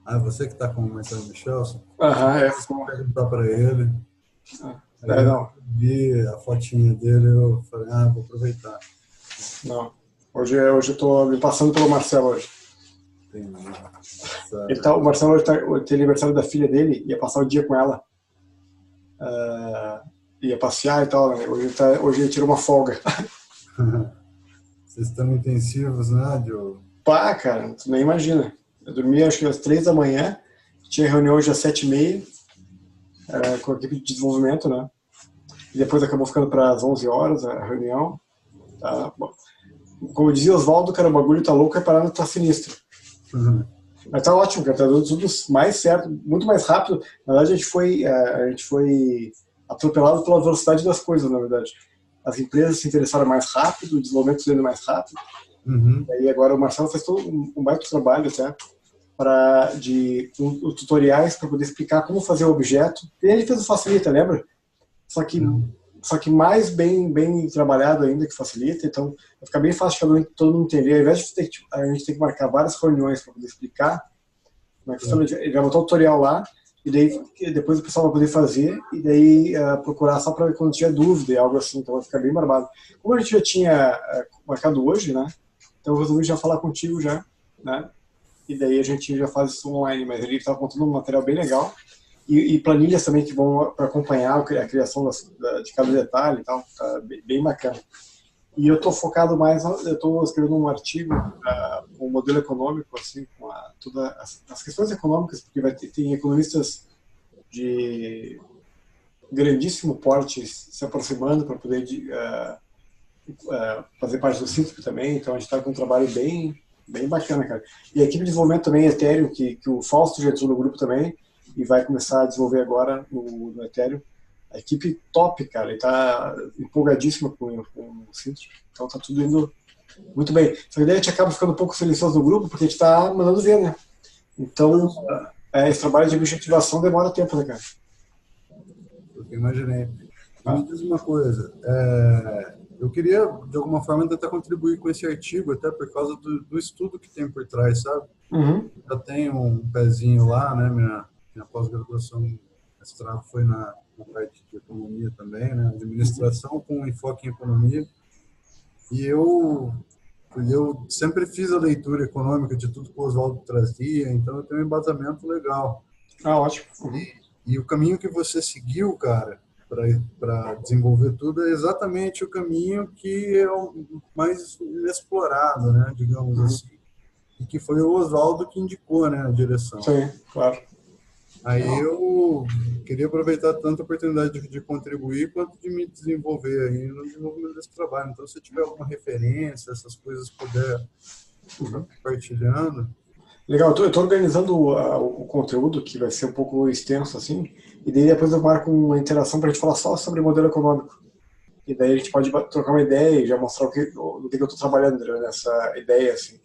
Ah, você que está com o Marcelo Michelson? Aham, é. Perguntar para ele. Aí É, eu não, vi a fotinha dele, eu falei, ah, vou aproveitar. não. Hoje eu tô me passando pelo Marcelo hoje. Tem O Marcelo hoje tem aniversário da filha dele, ia passar o dia com ela, ia passear e tal, né? Hoje ele tirou uma folga. vocês estão intensivos, né, Diogo? Pá, cara, tu nem imagina. Eu dormi acho que às 3 da manhã, tinha reunião hoje às 7h30, com a equipe de desenvolvimento, né? E depois acabou ficando para as 11 horas a reunião. Tá? Bom, como dizia Oswaldo, cara, o bagulho tá louco, a parada tá sinistro. Mas tá ótimo, cara, tá tudo mais certo, muito mais rápido. Na verdade, a gente foi atropelado pela velocidade das coisas, na verdade. As empresas se interessaram mais rápido, o desenvolvimento sendo mais rápido. Uhum. E agora o Marcelo fez todo um baita trabalho até de tutoriais para poder explicar como fazer o objeto. E ele fez o Facilita, lembra? Só que, Uhum. só que mais bem trabalhado ainda que Facilita, então vai ficar bem fácil de todo mundo entender. Ao invés de a gente ter que marcar várias reuniões para poder explicar como é que funciona, ele vai botar o tutorial lá, e daí depois o pessoal vai poder fazer, e daí procurar só para quando tiver dúvida, algo assim, então vai ficar bem barbado. Como a gente já tinha marcado hoje, né? Então eu resolvi já falar contigo já, né? E daí a gente já faz isso online, mas ele estava contando um material bem legal. E planilhas também que vão para acompanhar a criação de cada detalhe e tal, tá bem bacana. E eu estou focado mais, eu estou escrevendo um artigo com o modelo econômico, assim, com todas as questões econômicas, porque tem economistas de grandíssimo porte se aproximando para poder fazer parte do CITP também, então a gente está com um trabalho bem bacana, cara. E a equipe de desenvolvimento também, Ethereum, que o Fausto já entrou no grupo também, e vai começar a desenvolver agora no Ethereum. A equipe top, cara, ele tá empolgadíssima com o Citrix, então tá tudo indo muito bem. Só que daí a gente acaba ficando um pouco silencioso no grupo, porque a gente tá mandando ver, né? Então, esse trabalho de objetivação demora tempo, né, cara? Eu imaginei. E me Ah, diz uma coisa, eu queria, de alguma forma, tentar contribuir com esse artigo, até por causa do estudo que tem por trás, sabe? uhum, Já tenho um pezinho lá, né? Minha pós-graduação, mestrado foi na parte de economia também, né? uhum, Administração com enfoque em economia. E eu sempre fiz a leitura econômica de tudo que o Oswaldo trazia, então eu tenho um embasamento legal. ah, ótimo. Uhum, E o caminho que você seguiu, cara, para desenvolver tudo é exatamente o caminho que é o mais inexplorado, né, digamos uhum. assim, e que foi o Oswaldo que indicou, né, a direção. Sim, claro. Aí Não, eu queria aproveitar tanto a oportunidade de contribuir quanto de me desenvolver aí no desenvolvimento desse trabalho. Então, se tiver alguma referência, essas coisas puder estar uhum. compartilhando. Legal, eu tô organizando o conteúdo, que vai ser um pouco extenso, assim, e daí depois eu marco uma interação para a gente falar só sobre modelo econômico. E daí a gente pode trocar uma ideia e já mostrar no que eu estou trabalhando, né, nessa ideia, assim.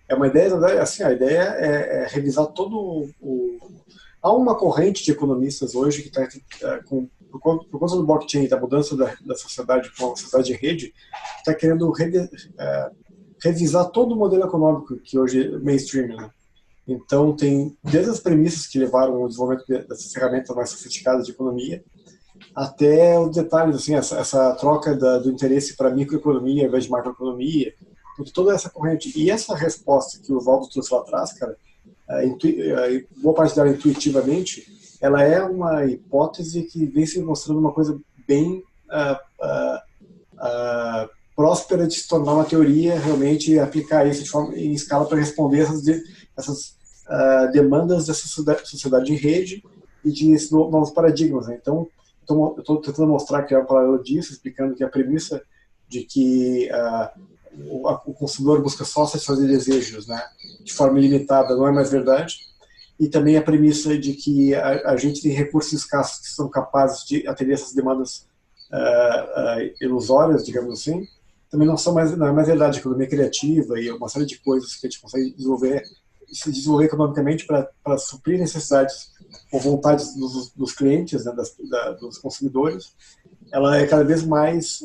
É uma ideia, assim, a ideia é revisar Há uma corrente de economistas hoje que está, por conta do blockchain, da mudança da sociedade para uma sociedade de rede, está querendo revisar todo o modelo econômico que hoje é mainstream, né? Então, tem desde as premissas que levaram ao desenvolvimento dessas ferramentas mais sofisticadas de economia, até os detalhes, assim, essa troca do interesse para microeconomia ao invés de macroeconomia, toda essa corrente. E essa resposta que o Valdo trouxe lá atrás, cara, boa parte dela intuitivamente, ela é uma hipótese que vem se mostrando uma coisa bem próspera de se tornar uma teoria realmente e aplicar isso de forma, em escala para responder essas demandas dessa sociedade em rede e de novos paradigmas. Né? Então, eu estou tentando mostrar que é um paralelo disso, explicando que a premissa de que o consumidor busca só satisfazer desejos, né, de forma ilimitada, não é mais verdade. E também a premissa de que a gente tem recursos escassos que são capazes de atender essas demandas ilusórias, digamos assim, também não é mais verdade. A economia criativa e uma série de coisas que a gente consegue desenvolver, se desenvolver economicamente para suprir necessidades ou vontades dos clientes, né, dos consumidores, ela é cada vez mais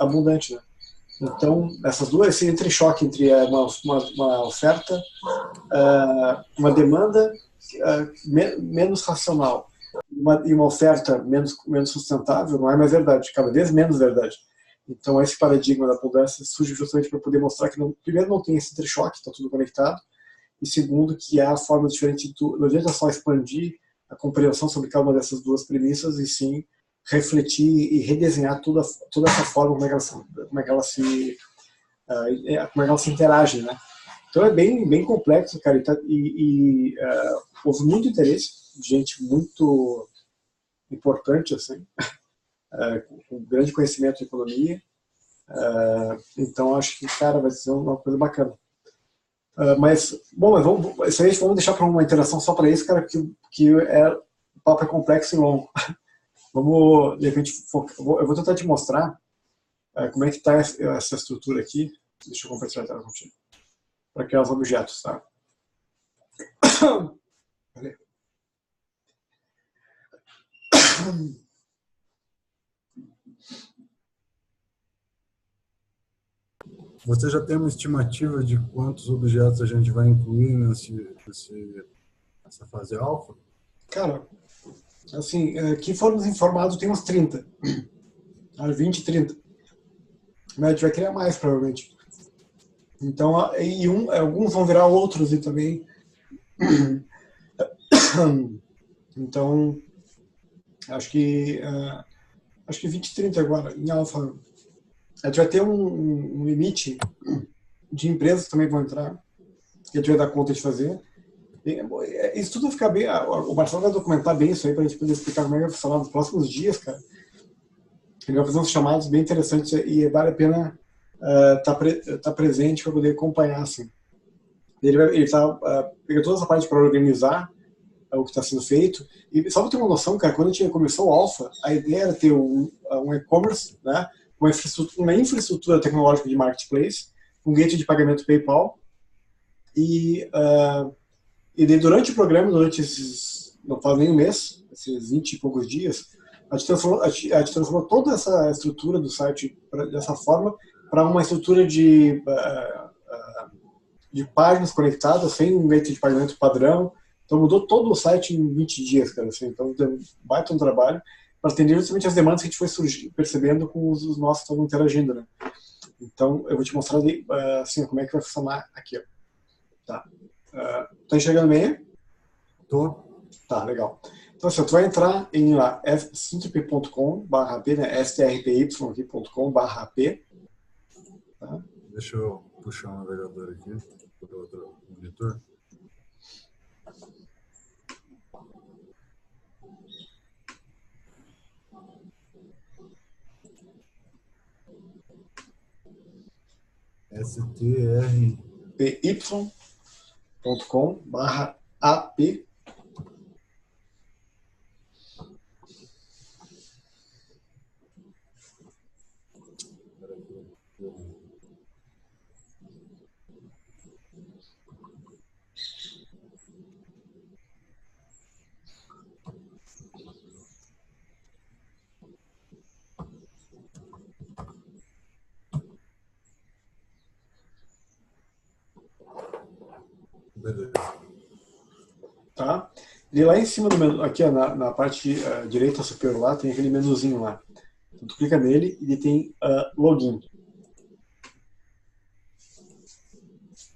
abundante. Né? Então, essas duas, esse entrechoque entre uma oferta, uma demanda menos racional e uma oferta menos sustentável, não é mais verdade, cada vez menos verdade. Então, esse paradigma da abundância surge justamente para poder mostrar que, primeiro, não tem esse entrechoque, está tudo conectado, e segundo, que há formas diferentes de tudo. Não adianta só expandir a compreensão sobre cada uma dessas duas premissas, e sim refletir e redesenhar toda essa forma, como é que ela se interage, né? Então é bem complexo, cara, houve muito interesse de gente muito importante, assim, com grande conhecimento de economia, então acho que, cara, vai ser uma coisa bacana. Mas isso aí vamos deixar para uma interação só para isso, cara, que o papo é complexo e longo. Vamos, de repente, eu vou tentar te mostrar como é que está essa estrutura aqui. Deixa eu compartilhar a tela contigo. Para criar os objetos, tá? Você já tem uma estimativa de quantos objetos a gente vai incluir nessa fase alfa? Cara, assim, que foram informados tem uns 30. 20, 30. Mas a gente vai criar mais, provavelmente. Então, alguns vão virar outros e também. Então, acho que 20, 30 agora, em alfa. A gente vai ter um limite de empresas que também vão entrar, que a gente vai dar conta de fazer. Isso tudo vai ficar bem. O Marcelo vai documentar bem isso aí para a gente poder explicar como é que vai funcionar nos próximos dias, cara. Ele vai fazer uns chamados bem interessantes e vale a pena tá presente para poder acompanhar, assim. Ele está pegando toda essa parte para organizar o que está sendo feito. E só para ter uma noção, cara, quando a gente começou o Alpha, a ideia era ter um e-commerce, né, uma infraestrutura tecnológica de marketplace, um gateway de pagamento PayPal, e daí, durante o programa, não faz nem um mês, esses 20 e poucos dias, a gente transformou toda essa estrutura do site dessa forma para uma estrutura de páginas conectadas, sem um gateway de pagamento padrão. Então mudou todo o site em 20 dias, cara. Assim, então deu um baita trabalho para atender justamente as demandas que a gente foi percebendo com os nossos que estão interagindo, né? Então eu vou te mostrar assim, como é que vai funcionar aqui. Ó. Tá. Tá enxergando bem? Tô. Tá, legal. Então, assim, tu vai entrar em lá, strp.com/p, né? strpy.com/p. Tá? Deixa eu puxar o navegador aqui, por outro monitor. strpy.com/ap. Beleza. Tá? E lá em cima do menu, aqui ó, na parte direita superior lá, tem aquele menuzinho lá. Então, tu clica nele e ele tem login.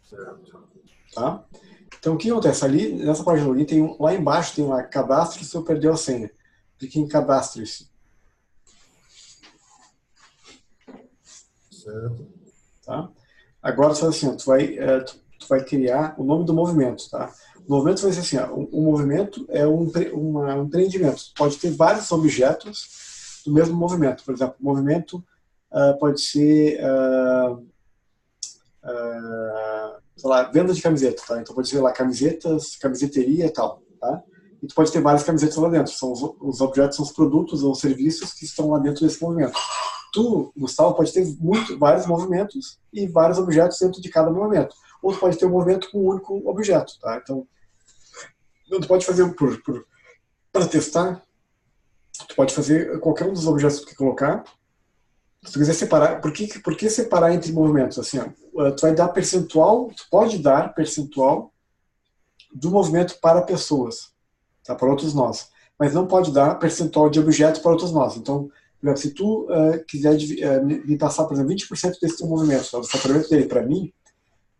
Certo. Tá? Então o que acontece? Ali, nessa parte de login, lá embaixo tem lá cadastre-se ou perdeu a senha. Clique em cadastre-se. Certo. Tá? Agora você faz assim, tu vai criar o nome do movimento. Tá? O movimento vai ser assim, um movimento é um empreendimento. Pode ter vários objetos do mesmo movimento. Por exemplo, o movimento pode ser sei lá, venda de camiseta, tá? Então pode ser lá camisetas, camiseteria e tal, tá? E tu pode ter várias camisetas lá dentro. Os objetos são os produtos ou serviços que estão lá dentro desse movimento. Tu, Gustavo, pode ter vários movimentos e vários objetos dentro de cada movimento. Ou tu pode ter um movimento com um único objeto, tá? Então, tu pode fazer para testar, tu pode fazer qualquer um dos objetos que tu quer colocar, Se tu quiser separar, por que separar entre movimentos? Assim, ó, tu vai dar percentual, tu pode dar percentual do movimento para pessoas, tá? Para outros nós. Mas não pode dar percentual de objetos para outros nós. Então, por exemplo, se tu quiser me passar, por exemplo, 20% desse teu movimento, tá? Do faturamento dele para mim,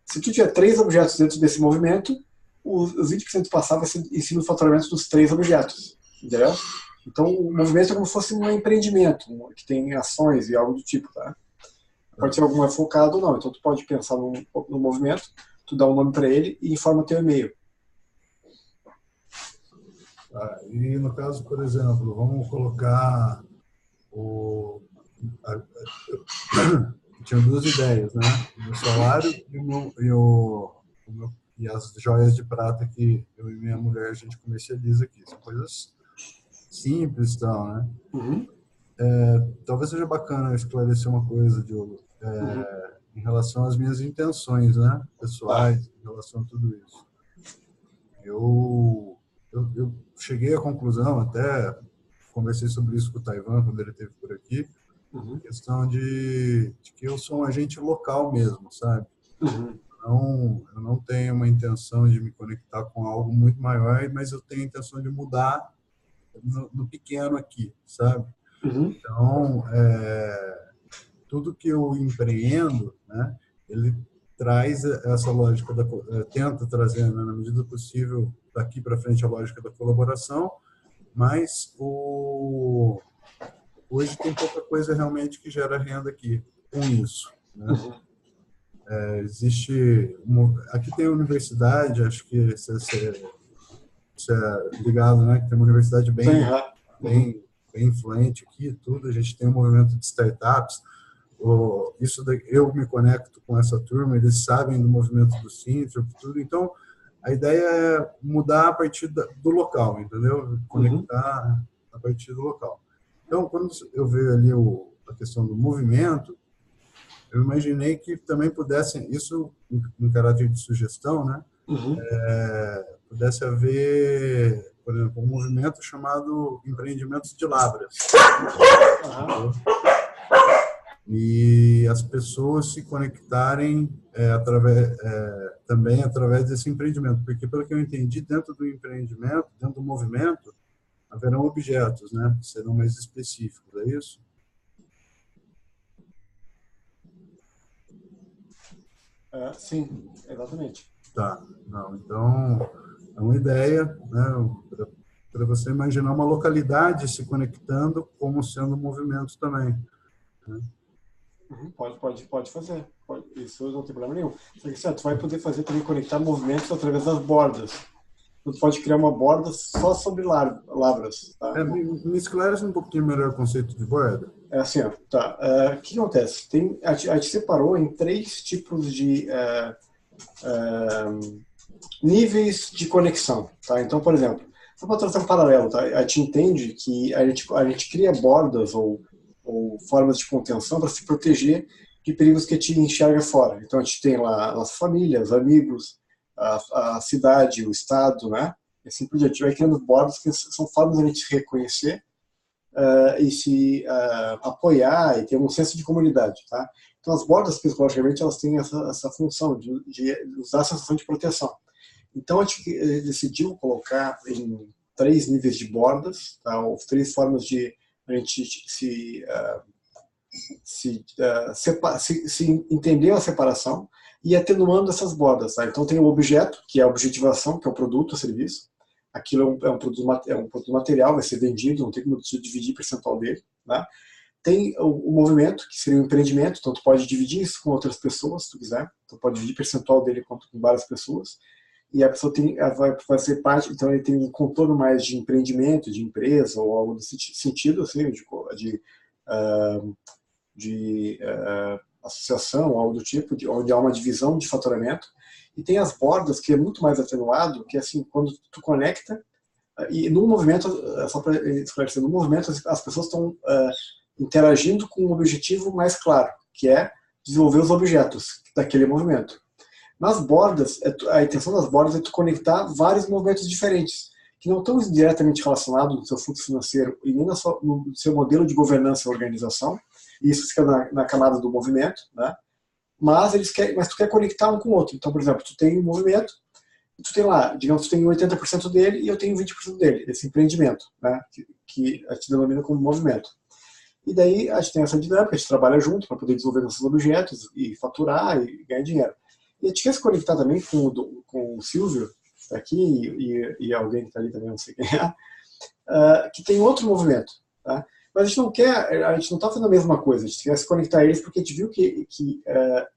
se tu tiver 3 objetos dentro desse movimento, os 20% passar vai ser em cima do faturamento dos 3 objetos. Entendeu? Então, o movimento é como se fosse um empreendimento, que tem ações e algo do tipo, tá? Pode ser algum focado ou não. Então, tu pode pensar no movimento, tu dá um nome para ele e informa teu e-mail. E no caso, por exemplo, vamos colocar tinha 2 ideias, né? O meu salário e as joias de prata que eu e minha mulher a gente comercializa aqui. São coisas simples e tal, né? Uhum. Talvez seja bacana esclarecer uma coisa, Diogo, em relação às minhas intenções, né? Pessoais, em relação a tudo isso. Eu cheguei à conclusão, até conversei sobre isso com o Taiwan quando ele esteve por aqui, a questão de que eu sou um agente local mesmo, sabe? Eu não tenho uma intenção de me conectar com algo muito maior, mas eu tenho a intenção de mudar no pequeno aqui, sabe? Então, tudo que eu empreendo, né, ele traz essa lógica, tenta trazer, né, na medida do possível, daqui para frente, a lógica da colaboração, mas hoje tem pouca coisa realmente que gera renda aqui com isso, né? Aqui tem a universidade, acho que você é ligado, né? Que tem uma universidade bem influente aqui, tudo. A gente tem um movimento de startups. Eu me conecto com essa turma, eles sabem do movimento do Sintrop, tudo. Então, a ideia é mudar a partir do local, entendeu? Conectar a partir do local. Então, quando eu vejo ali a questão do movimento, eu imaginei que também pudesse, isso em caráter de sugestão, né? Pudesse haver, por exemplo, um movimento chamado Empreendimentos de Lavras. E as pessoas se conectarem também através desse empreendimento. Porque, pelo que eu entendi, dentro do empreendimento, dentro do movimento, haverão objetos, né? Que serão mais específicos, é isso? Sim, exatamente. Tá. Não, então, é uma ideia, né? Para você imaginar uma localidade se conectando como sendo um movimento também, né? Pode fazer. Isso não tem problema nenhum. Só que, tu vai poder fazer também conectar movimentos através das bordas. Tu pode criar uma borda só sobre lavras. Tá? Me esclarece um pouquinho melhor o conceito de borda. É assim, ó, tá. O que acontece? A gente separou em 3 tipos de níveis de conexão. Tá? Então, por exemplo, só para trazer um paralelo, tá? A gente entende que a gente cria bordas ou formas de contenção para se proteger de perigos que a gente enxerga fora. Então, a gente tem lá as famílias, amigos, a cidade, o estado, né? E assim por diante. A gente vai criando bordas que são formas de a gente se reconhecer e se apoiar e ter um senso de comunidade, tá? Então, as bordas, psicologicamente, elas têm essa função de usar a sensação de proteção. Então, a gente decidiu colocar em 3 níveis de bordas, tá? Ou 3 formas de a gente se entender a separação e atenuando essas bordas. Tá? Então tem o objeto, que é a objetivação, que é o produto ou serviço. Aquilo é um produto material, vai ser vendido, não tem como você dividir percentual dele. Tá? Tem o movimento, que seria o empreendimento, então tu pode dividir isso com outras pessoas, se tu quiser. Tu pode dividir percentual dele com várias pessoas. E a pessoa vai fazer parte, então ele tem um contorno mais de empreendimento, de empresa, ou algo desse sentido, assim, de associação, algo do tipo, onde há uma divisão de faturamento. E tem as bordas, que é muito mais atenuado, que é assim, quando tu conecta, e no movimento, só para esclarecer, no movimento as pessoas estão interagindo com um objetivo mais claro, que é desenvolver os objetos daquele movimento. Nas bordas, a intenção das bordas é tu conectar vários movimentos diferentes, que não estão diretamente relacionados no seu fluxo financeiro e nem no seu modelo de governança e organização, e isso fica na camada do movimento, né? Mas tu quer conectar um com o outro. Então, por exemplo, tu tem um movimento, tu tem lá, digamos, tu tem 80% dele e eu tenho 20% dele, esse empreendimento, né? Que a gente denomina como movimento. E daí a gente tem essa dinâmica, a gente trabalha junto para poder desenvolver nossos objetos e faturar e ganhar dinheiro. E a gente quer se conectar também com o Silvio, aqui, e alguém que está ali também, não sei quem é, que tem outro movimento. Tá? Mas a gente não está fazendo a mesma coisa, a gente quer se conectar a eles porque a gente viu que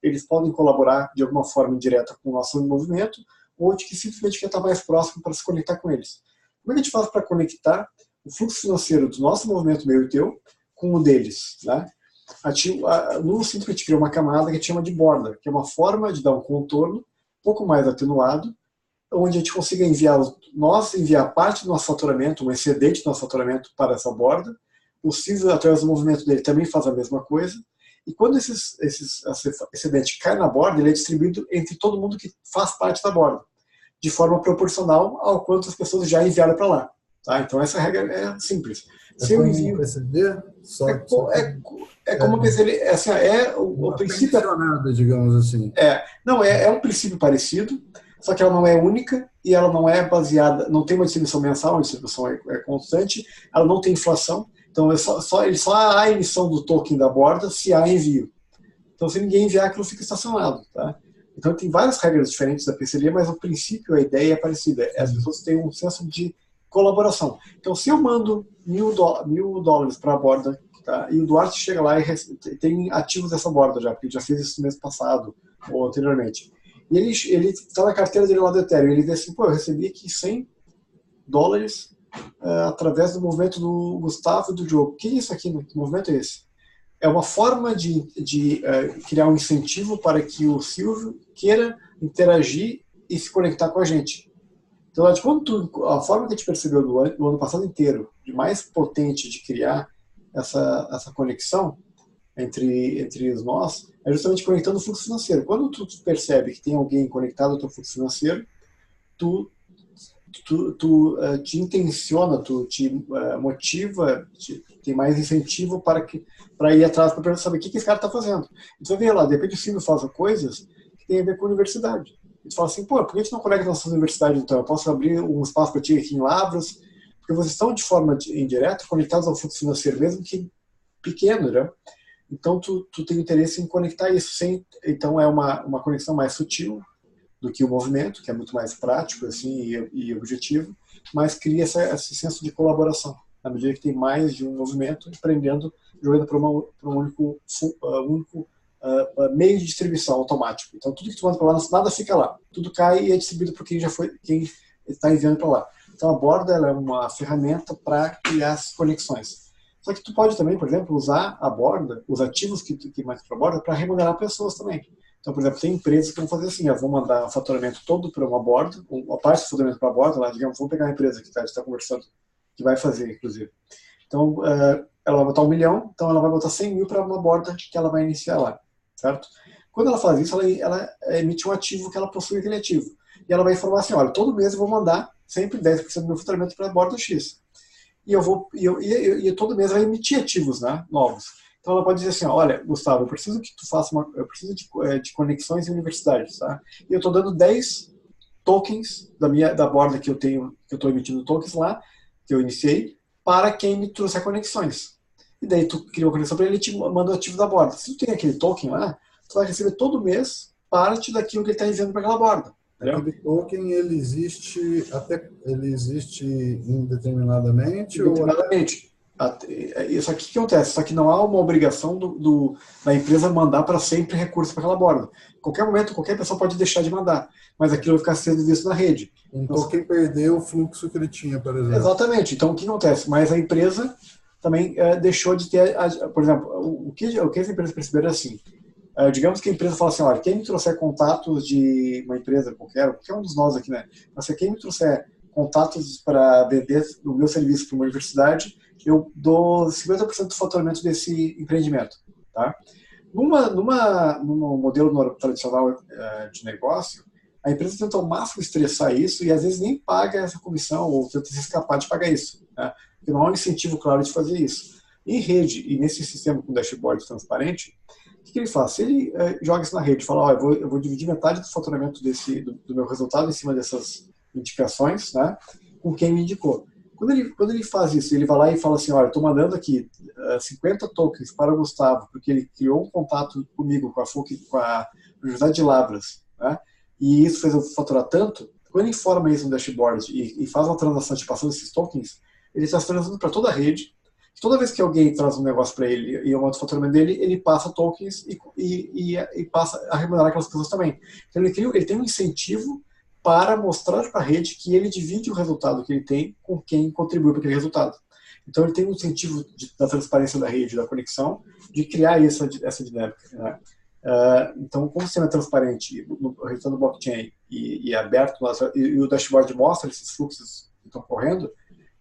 eles podem colaborar de alguma forma indireta com o nosso movimento, ou de que simplesmente quer estar mais próximo para se conectar com eles. Como é que a gente faz para conectar o fluxo financeiro do nosso movimento, meu e teu, com o deles? Né? No Simples a gente criou uma camada que a gente chama de borda, que é uma forma de dar um contorno um pouco mais atenuado, onde a gente consiga enviar parte do nosso faturamento, um excedente do nosso faturamento para essa borda. O Silvio, através do movimento dele, também faz a mesma coisa. E quando esse excedente cai na borda, ele é distribuído entre todo mundo que faz parte da borda, de forma proporcional ao quanto as pessoas já enviaram para lá. Tá? Então essa regra é simples. Se eu envio, como um PCD, assim, o princípio, digamos assim. Não, é um princípio parecido, só que ela não é única e ela não é baseada, não tem uma distribuição mensal, a distribuição é constante, ela não tem inflação, então só há emissão do token da borda se há envio. Então se ninguém enviar, aquilo fica estacionado. Tá? Então tem várias regras diferentes da parceria, mas o princípio, a ideia é parecida. As pessoas têm um senso de colaboração. Então se eu mando $1.000 para a borda, tá? E o Duarte chega lá e tem ativos dessa borda já, porque ele já fez isso no mês passado ou anteriormente. E ele está na carteira dele lá do Ethereum. Ele diz assim, eu recebi aqui $100 através do movimento do Gustavo e do Diogo. O que é isso aqui? Que movimento é esse? É uma forma de criar um incentivo para que o Silvio queira interagir e se conectar com a gente. Então, a forma que a gente percebeu do ano passado inteiro, de mais potente de criar essa conexão entre nós, é justamente conectando o fluxo financeiro. Quando tu percebe que tem alguém conectado ao teu fluxo financeiro, tu te intenciona, tu te motiva, tem mais incentivo para ir atrás, para saber o que esse cara está fazendo. E tu vai ver lá, de repente o Silvio faz coisas que tem a ver com a universidade. E tu fala assim, por que a gente não conecta nossas universidades então? Eu posso abrir um espaço para ti aqui em Lavras, porque vocês estão de forma indireta conectados ao fluxo financeiro, mesmo que pequeno, né? Então, tu tem interesse em conectar isso. Então, é uma conexão mais sutil do que o movimento, que é muito mais prático assim, e objetivo, mas cria esse senso de colaboração. Na medida que tem mais de um movimento, empreendendo, jogando para um único meio de distribuição automático. Então, tudo que tu manda para lá, nada fica lá. Tudo cai e é distribuído por quem está enviando para lá. Então, a borda ela é uma ferramenta para criar as conexões. Só que tu pode também, por exemplo, usar a borda, os ativos que mais para a borda, para remunerar pessoas também. Então, por exemplo, tem empresas que vão fazer assim, vão mandar o faturamento todo para uma borda, uma parte do faturamento para a borda, lá, digamos, vamos pegar uma empresa que a gente está conversando, que vai fazer, inclusive. Então, ela vai botar 1 milhão, então ela vai botar 100 mil para uma borda que ela vai iniciar lá, certo? Quando ela faz isso, ela emite um ativo que ela possui aquele ativo. E ela vai informar assim, olha, todo mês eu vou mandar sempre 10% do meu faturamento para a borda X. E todo mês vai emitir ativos, né, novos. Então ela pode dizer assim, olha, Gustavo, eu preciso que tu faça eu preciso de conexões em universidades, tá? E eu estou dando 10 tokens da borda que eu estou emitindo tokens lá, que eu iniciei, para quem me trouxer conexões. E daí tu cria uma conexão para ele e te manda o ativo da borda. Se tu tem aquele token lá, tu vai receber todo mês parte daquilo que ele está enviando para aquela borda. Aquele token, ele existe indeterminadamente? Indeterminadamente. Isso aqui que acontece, só que não há uma obrigação da empresa mandar para sempre recurso para aquela borda. Em qualquer momento, qualquer pessoa pode deixar de mandar, mas aquilo vai ficar sendo visto na rede. Então, quem perdeu o fluxo que ele tinha, por exemplo. Exatamente. Então, o que acontece? Mas a empresa também deixou de ter, por exemplo, o que as empresas perceberam é assim, digamos que a empresa fala assim, olha, quem me trouxer contatos de uma empresa qualquer um dos nós aqui, né? Mas quem me trouxer contatos para vender o meu serviço para uma universidade, eu dou 50% do faturamento desse empreendimento. Tá? Num modelo tradicional de negócio, a empresa tenta ao máximo estressar isso e às vezes nem paga essa comissão ou tenta se escapar de pagar isso. Né? Porque não há um incentivo claro de fazer isso. Em rede, e nesse sistema com dashboard transparente, o que ele faz? Se ele joga isso na rede, fala, ó, eu vou dividir metade do faturamento do meu resultado em cima dessas indicações, né, com quem me indicou. Quando ele faz isso, ele vai lá e fala assim, olha, eu estou mandando aqui 50 tokens para o Gustavo, porque ele criou um contato comigo, com a Universidade de Lavras, né, e isso fez eu faturar tanto. Quando ele informa isso no dashboard e faz uma transação de passando esses tokens, ele está transando para toda a rede. Toda vez que alguém traz um negócio para ele e aumenta o faturamento dele, ele passa tokens e passa a remunerar aquelas pessoas também. Então ele tem um incentivo para mostrar para a rede que ele divide o resultado que ele tem com quem contribui para aquele resultado. Então ele tem um incentivo da transparência da rede, da conexão, de criar essa dinâmica, né? Então, como o sistema é transparente no resultado do blockchain e aberto, e o dashboard mostra esses fluxos que estão correndo,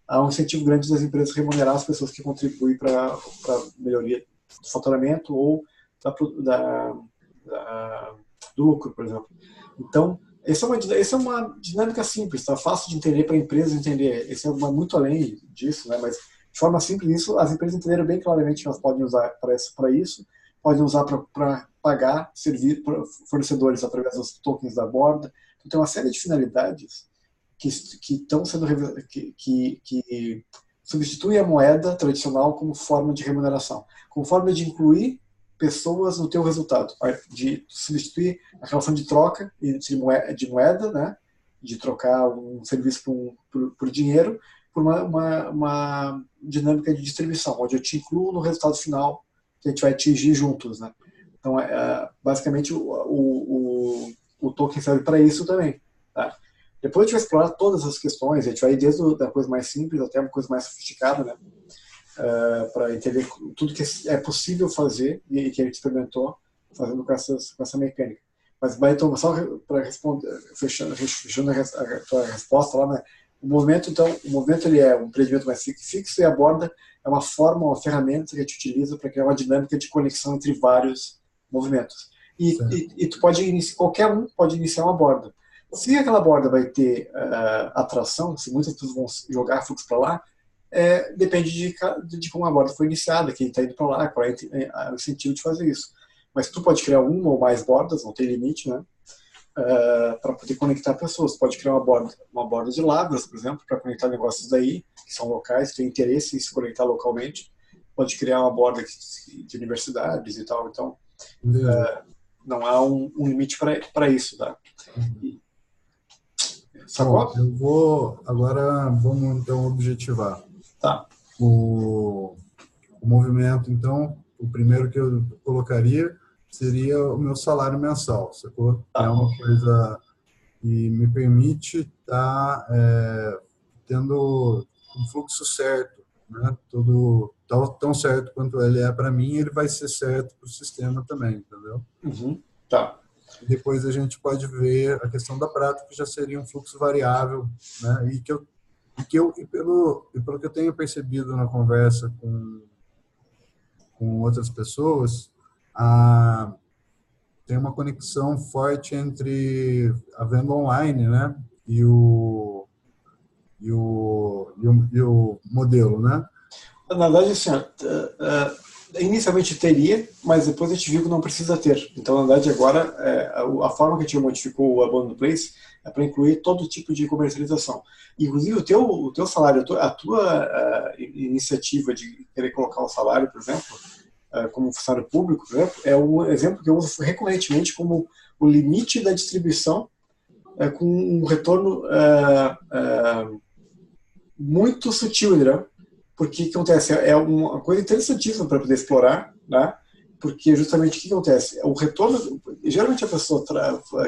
há um incentivo grande das empresas remunerar as pessoas que contribuem para a melhoria do faturamento ou do lucro, por exemplo. Então, essa é uma dinâmica simples, tá? Fácil de entender para a empresa entender. Esse é muito além disso, né? Mas de forma simples, isso as empresas entenderam bem claramente que elas podem usar para isso, podem usar para pagar fornecedores através dos tokens da borda. Então, tem uma série de finalidades que estão sendo que substituem a moeda tradicional como forma de remuneração, como forma de incluir pessoas no teu resultado, de substituir a relação de troca de moeda, né, de trocar um serviço por dinheiro, por uma dinâmica de distribuição, onde eu te incluo no resultado final que a gente vai atingir juntos, né? Então, basicamente, o token serve para isso também, tá? Depois a gente vai explorar todas as questões, a gente vai ir desde a coisa mais simples até uma coisa mais sofisticada, né? Para entender tudo que é possível fazer e que a gente experimentou fazendo com essa mecânica. Mas, então, só para responder, fechando a tua resposta lá, né? O movimento ele é um empreendimento mais fixo e a borda é uma forma, uma ferramenta que a gente utiliza para criar uma dinâmica de conexão entre vários movimentos. E qualquer um pode iniciar uma borda. Se aquela borda vai ter atração, se muitas pessoas vão jogar fluxo para lá, depende de como a borda foi iniciada, quem está indo para lá, qual é o incentivo de fazer isso. Mas tu pode criar uma ou mais bordas, não tem limite, né? Para poder conectar pessoas. Pode criar uma borda de Lavras, por exemplo, para conectar negócios daí, que são locais, que têm interesse em se conectar localmente. Pode criar uma borda de universidades e tal. Então, não há um limite para isso, tá? Bom, vamos então objetivar. Tá. O movimento, então, o primeiro que eu colocaria seria o meu salário mensal, sacou? Tá. É uma coisa que me permite estar tendo um fluxo certo, né? Tudo tão certo quanto ele é para mim, ele vai ser certo para o sistema também, entendeu? Uhum. Tá. Depois a gente pode ver a questão da prática, que já seria um fluxo variável, né? E pelo que eu tenho percebido na conversa com outras pessoas, tem uma conexão forte entre a venda online, né, e o modelo, né? Na verdade, assim, inicialmente teria, mas depois a gente viu que não precisa ter. Então, na verdade, agora, a forma que a gente modificou o Abandon Place é para incluir todo tipo de comercialização. Inclusive, o teu salário, a tua iniciativa de querer colocar o salário, por exemplo, como funcionário público, por exemplo, é um exemplo que eu uso recorrentemente como o limite da distribuição com um retorno muito sutil, entendeu? Porque o que acontece? É uma coisa interessantíssima para poder explorar, né? Porque justamente o que acontece? O retorno, geralmente a pessoa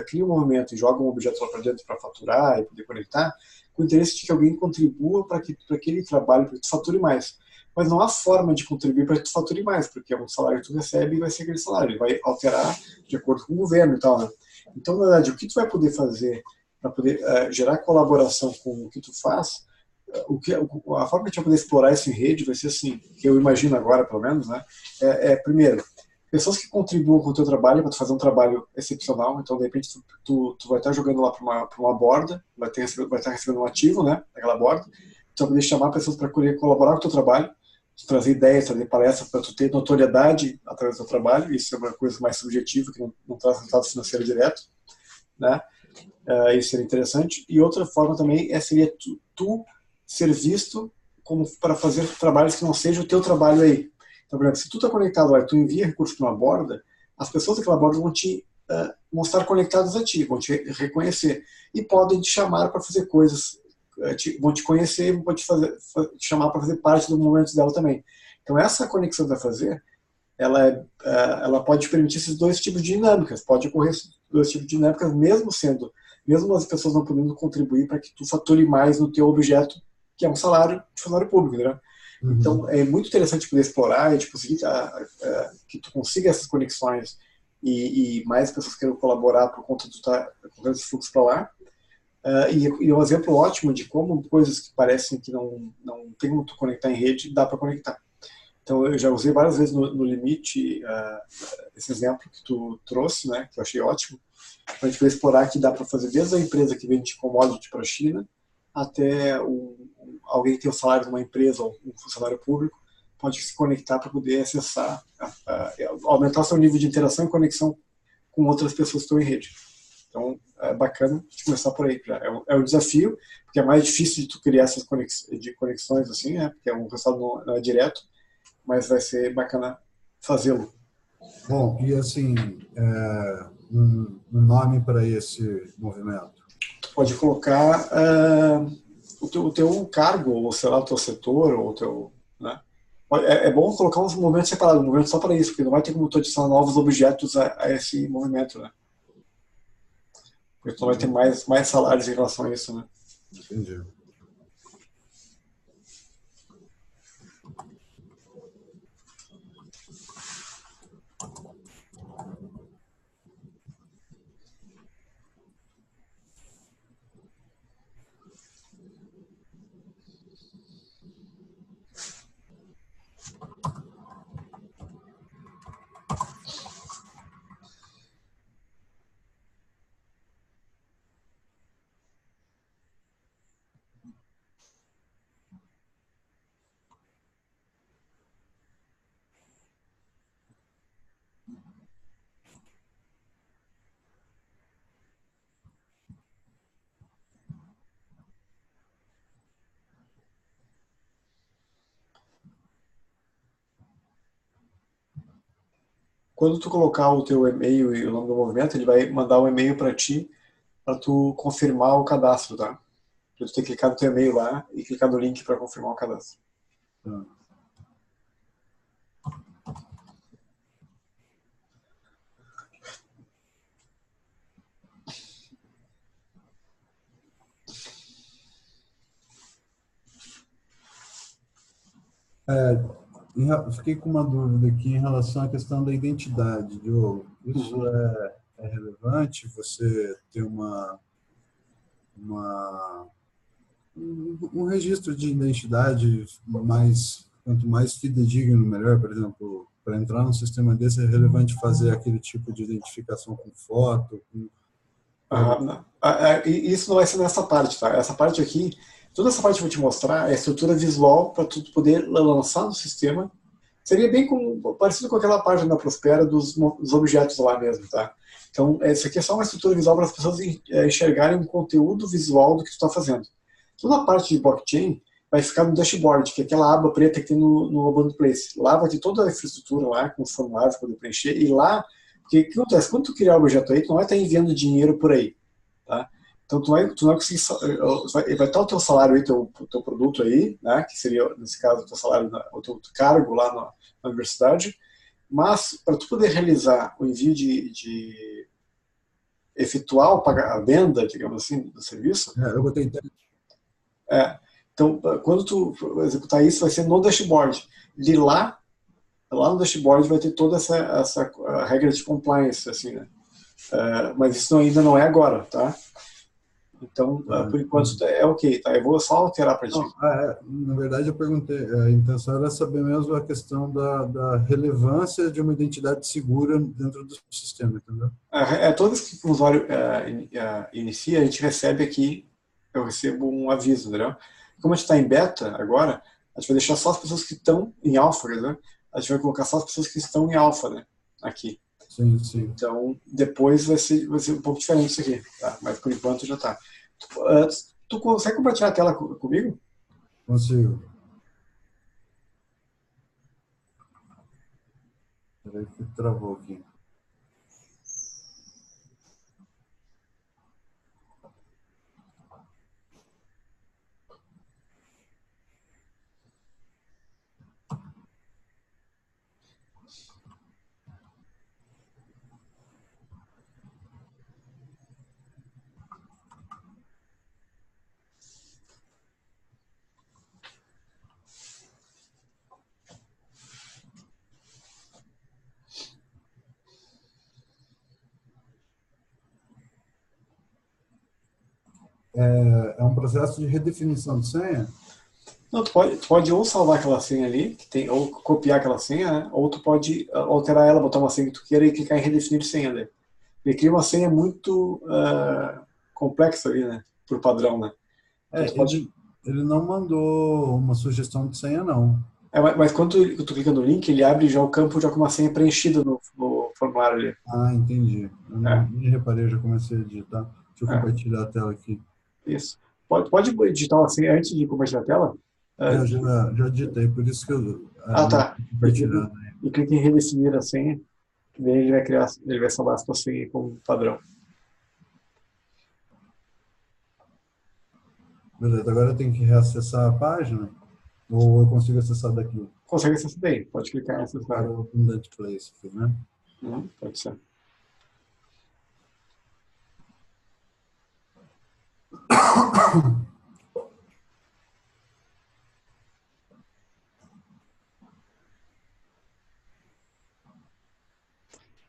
cria um movimento e joga um objeto lá para dentro para faturar e poder conectar, com o interesse de que alguém contribua para aquele trabalho, para que tu fature mais. Mas não há forma de contribuir para que tu fature mais, porque é um salário que tu recebe e vai ser aquele salário, ele vai alterar de acordo com o governo e tal, né? Então, na verdade, o que tu vai poder fazer para poder gerar colaboração com o que tu faz, a forma que a gente vai poder explorar isso em rede vai ser assim, que eu imagino agora, pelo menos, né? Primeiro, pessoas que contribuam com o teu trabalho para tu fazer um trabalho excepcional. Então, de repente, tu vai estar jogando lá para uma borda, vai estar recebendo um ativo, né, daquela borda. Tu vai poder chamar pessoas para colaborar com o teu trabalho. de trazer ideias, trazer palestras para tu ter notoriedade através do trabalho. Isso é uma coisa mais subjetiva, que não traz resultado financeiro direto, né? Isso seria interessante. E outra forma também seria tu ser visto como para fazer trabalhos que não sejam o teu trabalho aí. Então, por exemplo, se tu está conectado lá e tu envia recursos para uma borda, as pessoas daquela borda vão te mostrar conectados a ti, vão te reconhecer e podem te chamar para fazer coisas, vão te conhecer, vão te chamar para fazer parte do movimento dela também. Então, essa conexão que vai fazer, ela pode permitir esses dois tipos de dinâmicas, pode ocorrer esses dois tipos de dinâmicas, mesmo as pessoas não podendo contribuir para que tu fature mais no teu objeto, que é um salário de funcionário público, né? Uhum. Então, é muito interessante poder explorar e conseguir que tu consiga essas conexões e mais pessoas queiram colaborar por conta de estar com esse fluxo para lá. E um exemplo ótimo de como coisas que parecem que não tem como tu conectar em rede, dá para conectar. Então, eu já usei várias vezes no Limite esse exemplo que tu trouxe, né, que eu achei ótimo, para a gente poder explorar que dá para fazer desde a empresa que vende commodity para a China até alguém que tem o salário de uma empresa ou um funcionário público pode se conectar para poder acessar, aumentar seu nível de interação e conexão com outras pessoas que estão em rede. Então, é bacana de começar por aí. É um desafio, porque é mais difícil de tu criar essas conexões assim, né, porque um resultado não é direto, mas vai ser bacana fazê-lo. Bom, e assim, um nome para esse movimento? Tu pode colocar o teu cargo, ou sei lá, o teu setor, ou o teu... Né? É bom colocar uns movimentos separados, um movimento só para isso, porque não vai ter como tu adicionar novos objetos a esse movimento, né? Porque tu vai ter mais salários em relação a isso, né? Entendi. Quando tu colocar o teu e-mail e o nome do movimento, ele vai mandar um e-mail para ti, para tu confirmar o cadastro, tá? Pra tu ter que clicar no teu e-mail lá e clicar no link para confirmar o cadastro. Fiquei com uma dúvida aqui em relação à questão da identidade, Diogo. Isso é relevante? Você ter um registro de identidade quanto mais fidedigno, melhor. Por exemplo, para entrar num sistema desse é relevante fazer aquele tipo de identificação com foto? Isso não vai ser nessa parte, tá? Essa parte aqui, toda essa parte que eu vou te mostrar é a estrutura visual para tu poder lançar no sistema. Seria bem parecido com aquela página da Prospera dos objetos lá mesmo, tá? Então, isso aqui é só uma estrutura visual para as pessoas enxergarem um conteúdo visual do que tu está fazendo. Toda a parte de blockchain vai ficar no dashboard, que é aquela aba preta que tem no Abundant Place. Lá vai ter toda a infraestrutura lá, com os formulários para poder preencher, e lá, porque o que acontece? Quando tu criar o objeto aí, tu não vai estar enviando dinheiro por aí, tá? Então, tu não vai conseguir, vai estar o teu salário aí, teu produto aí, né, que seria, nesse caso, o teu salário, o teu cargo lá na universidade, mas para tu poder realizar o envio de efetuar a venda, digamos assim, do serviço... eu vou tentar... Então, quando tu executar isso, vai ser no dashboard. De lá no dashboard vai ter toda essa regra de compliance, assim, né? Mas isso ainda não é agora, tá? Então, por enquanto, é ok, tá? Eu vou só alterar para ti. Na verdade, eu perguntei, a intenção era saber mesmo a questão da relevância de uma identidade segura dentro do sistema, entendeu? Toda vez que o usuário inicia, a gente recebe aqui, eu recebo um aviso, entendeu? Como a gente está em beta agora, A gente vai deixar só as pessoas que estão em alfa, né? A gente vai colocar só as pessoas que estão em alfa, né? Aqui. Sim, sim. Então, depois vai ser um pouco diferente isso aqui, tá? Mas por enquanto já tá. Tu consegue compartilhar a tela comigo? Consigo. Peraí que travou aqui. É um processo de redefinição de senha? Não, tu pode ou salvar aquela senha ali, que tem, ou copiar aquela senha, né? Ou tu pode alterar ela, botar uma senha que tu queira e clicar em redefinir senha, né? Ele cria uma senha muito complexa ali, né? Por padrão, né? Então, Ele não mandou uma sugestão de senha, não. Mas quando tu clica no link, ele abre já o campo já com uma senha preenchida no formulário ali. Ah, entendi. Eu nem reparei, já comecei a digitar. Deixa eu compartilhar a tela aqui. Isso. Pode digitar uma senha antes de compartilhar a tela? Já digitei, por isso que eu Tá. compartilhando. E clica em redefinir a senha, que daí ele vai salvar a sua senha como padrão. Beleza, agora eu tenho que reacessar a página? Ou eu consigo acessar daqui? Consegue acessar daí, pode clicar em acessar. Para o Abundant Place aqui, né? Pode ser.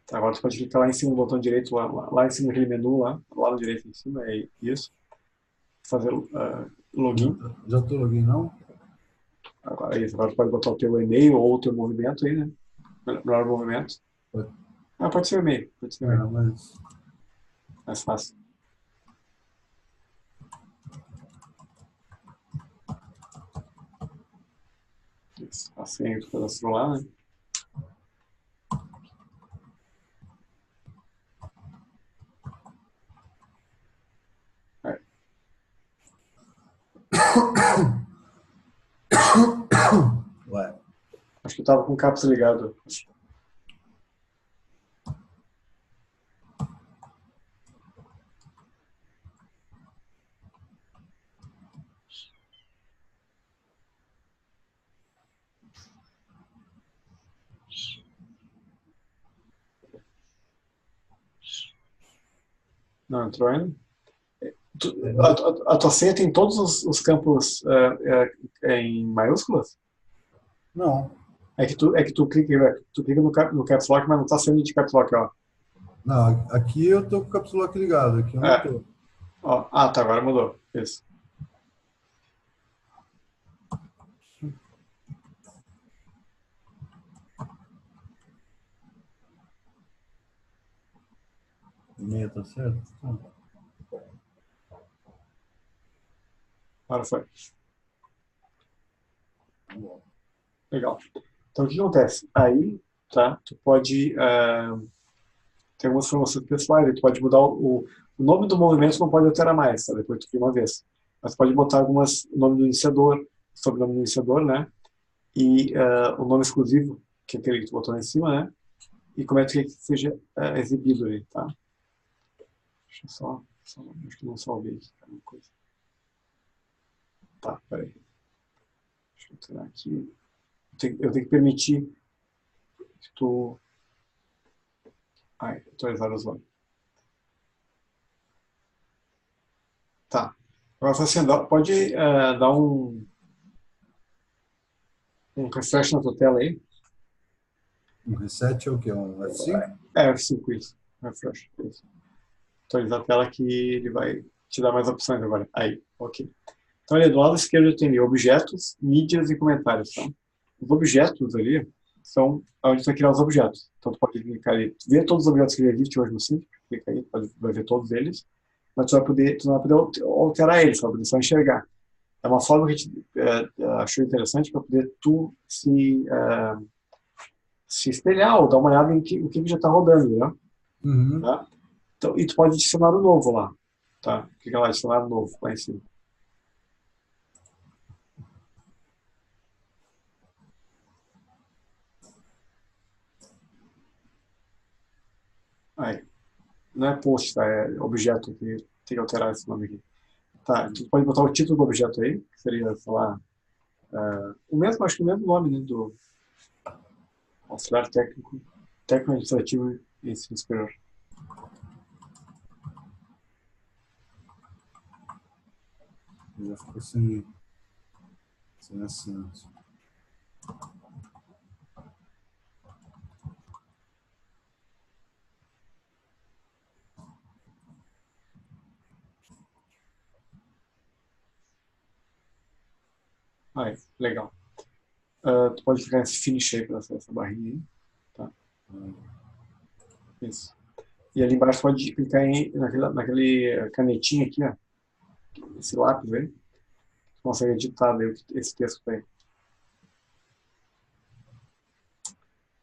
Tá, agora você pode clicar lá em cima no botão direito, lá em cima naquele menu, lá no direito em cima, é isso. Fazer login. Já estou login, não? Agora isso, agora pode botar o teu e-mail ou o teu movimento aí, né? Melhor movimento. Pode ser o e-mail. Pode ser o e-mail. Mas... Mais fácil. Isso, a senha que tu cadastrou lá, né? Ué. Acho que eu tava com o CAPS ligado. Não entrou ainda? A tua senha tem todos os campos em maiúsculas? Não. É que tu clica no Caps Lock, mas não está sendo de Caps Lock, ó. Não, aqui eu tô com o Caps Lock ligado, aqui eu não tô. Ó, tá, agora mudou. Isso. O e-mail tá certo? Agora foi. Legal. Então, o que acontece? Aí, tá, tu pode... tem algumas informações pessoais, tu pode mudar o nome do movimento, não pode alterar mais, tá? Depois tu cria uma vez. Mas pode botar algumas, o nome do iniciador, sobrenome do iniciador, né? E o nome exclusivo, que é aquele que tu botou lá em cima, né? E como é que seja exibido ali, tá? Deixa eu só acho que não salvei aqui, uma coisa. Tá, peraí. Deixa eu tirar aqui. Eu tenho que permitir que tu... atualizar o usuário. Tá. Agora, assim, pode dar um refresh na tua tela aí? Um reset é o quê? Um F5? F5, isso. Refresh, isso. Atualizar a tela que ele vai te dar mais opções agora. Aí, ok. Então, ali do lado esquerdo tem ali objetos, mídias e comentários. Tá? Os objetos ali são onde tu vai criar os objetos. Então, tu pode clicar ali, ver todos os objetos que já existe hoje no sítio, clica aí, vai ver todos eles, mas tu não vai poder alterar eles, tu vai poder só enxergar. é uma forma que a gente achou interessante para poder tu se espelhar ou dar uma olhada em o que já está rodando, né? Uhum. Tá? Então, e tu pode adicionar o novo lá, tá? Clica lá, adicionar o novo lá em cima. Aí, não é post, tá? É objeto aqui, tem que alterar esse nome aqui. Tá, tu pode botar o título do objeto aí, que seria, sei lá, o mesmo, acho que o mesmo nome, né, do auxiliar técnico, técnico-administrativo e ensino superior. Já ficou sem acento. Aí, legal. Tu pode clicar nesse finish aí para essa barrinha aí. Tá. Isso. E ali embaixo pode clicar naquele canetinha aqui, ó. Esse lápis aí. Tu consegue editar daí esse texto aí.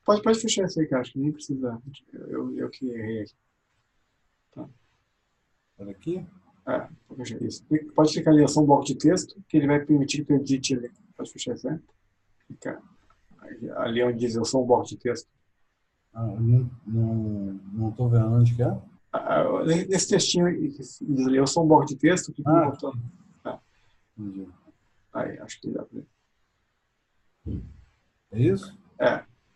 Pode fechar esse aí, cara. Acho que nem precisa. Eu que errei aqui. Tá. Olha aqui. Pode fechar isso. Pode clicar ali, só um bloco de texto, que ele vai permitir que tu edite ele. Pode fechar isso aí. Clica ali onde diz eu sou um bloco de texto. Eu não tô vendo onde que é. Nesse textinho que diz ali, eu sou um bloco de texto, clica no botão. Entendi. Aí, acho que dá pra ver. É isso?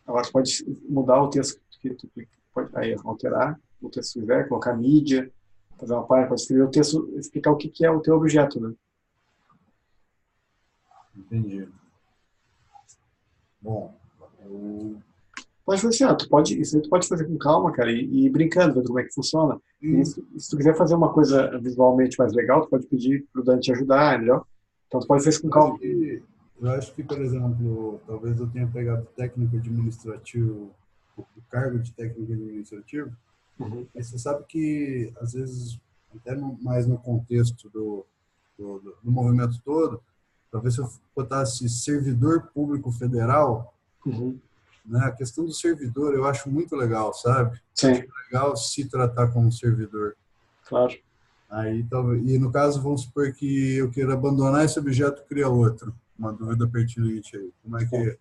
Agora você pode mudar o texto que tu pode aí, alterar o texto que quiser, colocar mídia, fazer uma página, pode escrever o texto, explicar o que é o teu objeto, né? Entendi. Bom, Pode fazer assim, isso aí tu pode fazer com calma, cara, e brincando, vendo como é que funciona. E se tu quiser fazer uma coisa visualmente mais legal, tu pode pedir pro Dani te ajudar, entendeu? Então tu pode fazer isso com calma. Eu acho que, por exemplo, talvez eu tenha pegado técnico administrativo, o cargo de técnico administrativo, mas você sabe que, às vezes, até mais no contexto do movimento todo, talvez se eu botasse servidor público federal, né, a questão do servidor eu acho muito legal, sabe? Sim. Acho legal se tratar como servidor. Claro. Aí, talvez, e no caso, vamos supor que eu queira abandonar esse objeto e criar outro. Uma dúvida pertinente aí. Como é que é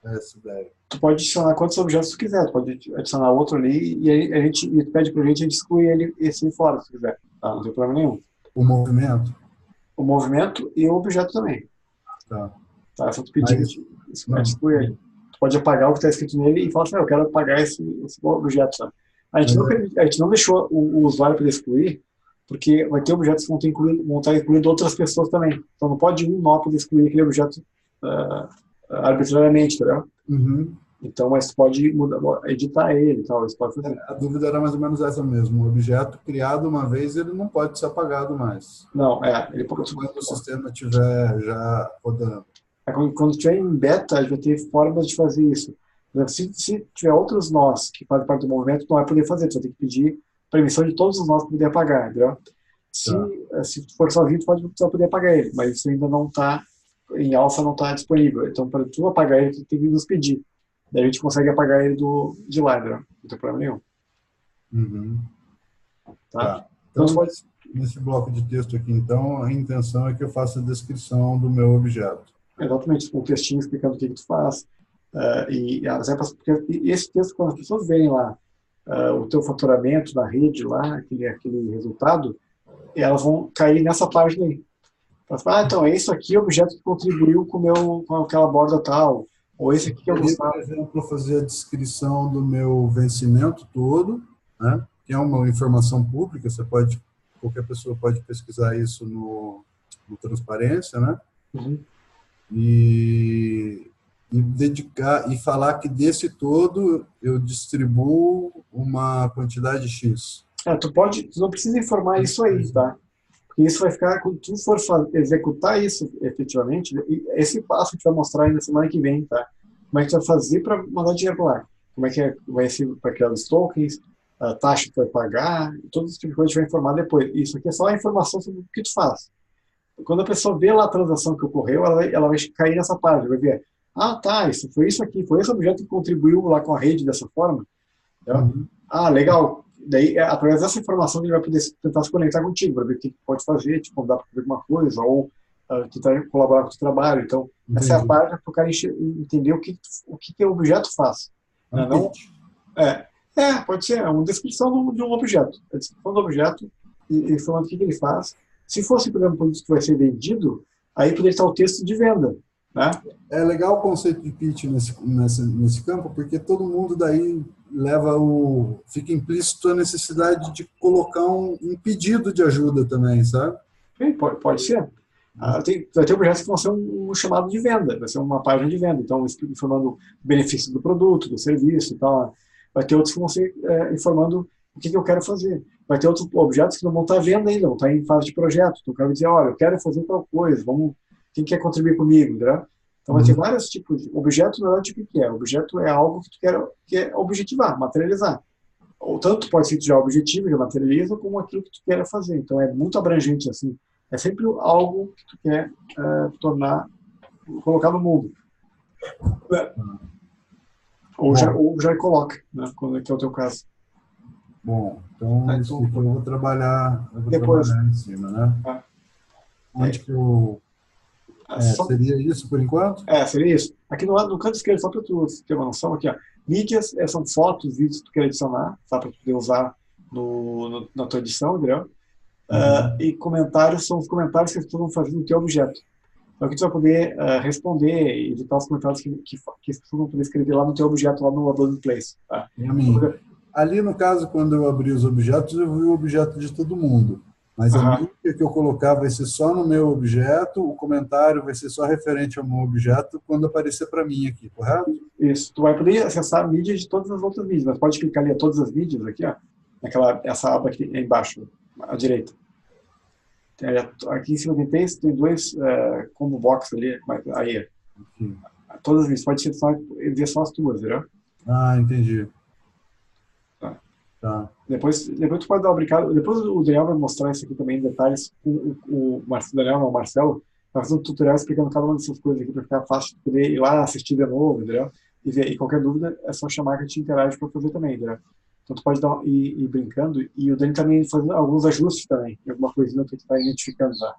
essa ideia? Tu pode adicionar quantos objetos tu quiser. Tu pode adicionar outro ali e aí tu pede pra gente excluir esse fora, se quiser. Tá? Não tem problema nenhum. O movimento? O movimento e o objeto também. Tá. É só tu pedir que exclui ele. Tu pode apagar o que está escrito nele e falar assim, eu quero apagar esse objeto, sabe? A gente não deixou o usuário para excluir, porque vai ter objetos que vão estar incluindo outras pessoas também. Então não pode um nó poder excluir aquele objeto arbitrariamente, entendeu? Então, mas tu pode editar ele e tal, isso pode fazer. A dúvida era mais ou menos essa mesmo. O objeto criado uma vez, ele não pode ser apagado mais. Não, ele quando o sistema estiver já rodando. Quando estiver em beta, a gente vai ter formas de fazer isso. Se tiver outros nós que fazem parte do movimento, não vai poder fazer. Tu vai ter que pedir permissão de todos os nós para poder apagar, entendeu? Se for sozinho, tu vai poder apagar ele, mas isso ainda não está, em alfa não está disponível. Então, para tu apagar ele, tu tem que nos pedir. Daí a gente consegue apagar ele de lá, entendeu? Não tem problema nenhum. Tá? Então, nesse bloco de texto aqui, então, a intenção é que eu faça a descrição do meu objeto. Exatamente, com um textinho explicando o que tu faz. Porque esse texto, quando as pessoas veem lá o teu faturamento na rede, lá, aquele resultado, elas vão cair nessa página aí. Elas falam, então, é isso aqui, o objeto que contribuiu com aquela borda tal, ou esse aqui que eu gostava. Por exemplo, fazer a descrição do meu vencimento todo, né, que é uma informação pública, qualquer pessoa pode pesquisar isso no Transparência, né? E dedicar e falar que desse todo eu distribuo uma quantidade X. Tu não precisa informar isso aí, tá? Porque isso vai ficar, quando tu for executar isso efetivamente, esse passo a gente vai mostrar aí na semana que vem, tá? Como é que tu vai fazer para mandar dinheiro lá? Como é que vai ser para criar os tokens, a taxa que tu vai pagar, todo esse tipo de coisa a gente vai informar depois. Isso aqui é só a informação sobre o que tu faz. quando a pessoa vê lá a transação que ocorreu, ela vai cair nessa página, vai ver, ah, tá, isso foi isso aqui, foi esse objeto que contribuiu lá com a rede dessa forma. Tá? Ah, legal. Daí, através dessa informação, ele vai poder tentar se conectar contigo, para ver o que pode fazer, te convidar para fazer alguma coisa, ou tentar colaborar com o seu trabalho. Então, essa é a parte para o cara entender o que o objeto faz. Não, pode ser, é uma descrição de um objeto. A descrição do objeto e falando o que ele faz. Se fosse, por exemplo, um produto que vai ser vendido, aí poderia estar o texto de venda. Né? É legal o conceito de pitch nesse campo, porque todo mundo daí fica implícito a necessidade de colocar um pedido de ajuda também, sabe? Sim, pode ser. Vai ter objetos que vão ser um chamado de venda, vai ser uma página de venda, então informando o benefício do produto, do serviço e tal. Vai ter outros que vão ser informando o que eu quero fazer. Vai ter outros objetos que não vão estar à venda ainda, vão estar em fase de projeto. Então, eu quero dizer, olha, eu quero fazer tal coisa, quem quer contribuir comigo, né? Então, vai ter vários tipos de objeto. Na verdade, o que é? Objeto é algo que tu quer objetivar, materializar. Ou tanto pode ser que já objetivo, já materializa, como aquilo que tu quer fazer. Então, é muito abrangente, assim. É sempre algo que tu quer colocar no mundo. Ou já coloca, né? Quando é o teu caso. Bom, então isso eu vou trabalhar em cima, né? Onde que eu... seria isso por enquanto? Seria isso. Aqui no canto esquerdo, só para tu ter uma noção, aqui, ó, mídias são fotos, vídeos que tu quer adicionar, tá, para tu poder usar na tua edição, entendeu? E comentários são os comentários que as pessoas vão fazer no teu objeto. Então aqui tu vai poder responder e editar os comentários que as pessoas vão poder escrever lá no teu objeto, lá no Abundant Place. Tá? Ali, no caso, quando eu abri os objetos, eu vi o objeto de todo mundo. Mas a mídia que eu colocar vai ser só no meu objeto, o comentário vai ser só referente ao meu objeto quando aparecer para mim aqui, correto? Isso. Tu vai poder acessar a mídia de todas as outras mídias, mas pode clicar ali a todas as mídias aqui, ó, essa aba aqui embaixo, à direita. Aqui em cima tem dois combo box ali, aí. Todas as mídias, pode ver só as tuas, entendeu? Ah, entendi. Tá. Depois tu pode dar uma brincada. Depois o Daniel vai mostrar isso aqui também em detalhes. O Marcelo vai fazer um tutorial explicando cada uma dessas coisas aqui para ficar fácil de poder ir lá assistir de novo, entendeu? E qualquer dúvida é só chamar que a gente interage para fazer também, entendeu? Então tu pode ir brincando e o Dani também fazendo alguns ajustes também, alguma coisinha que tu está identificando já.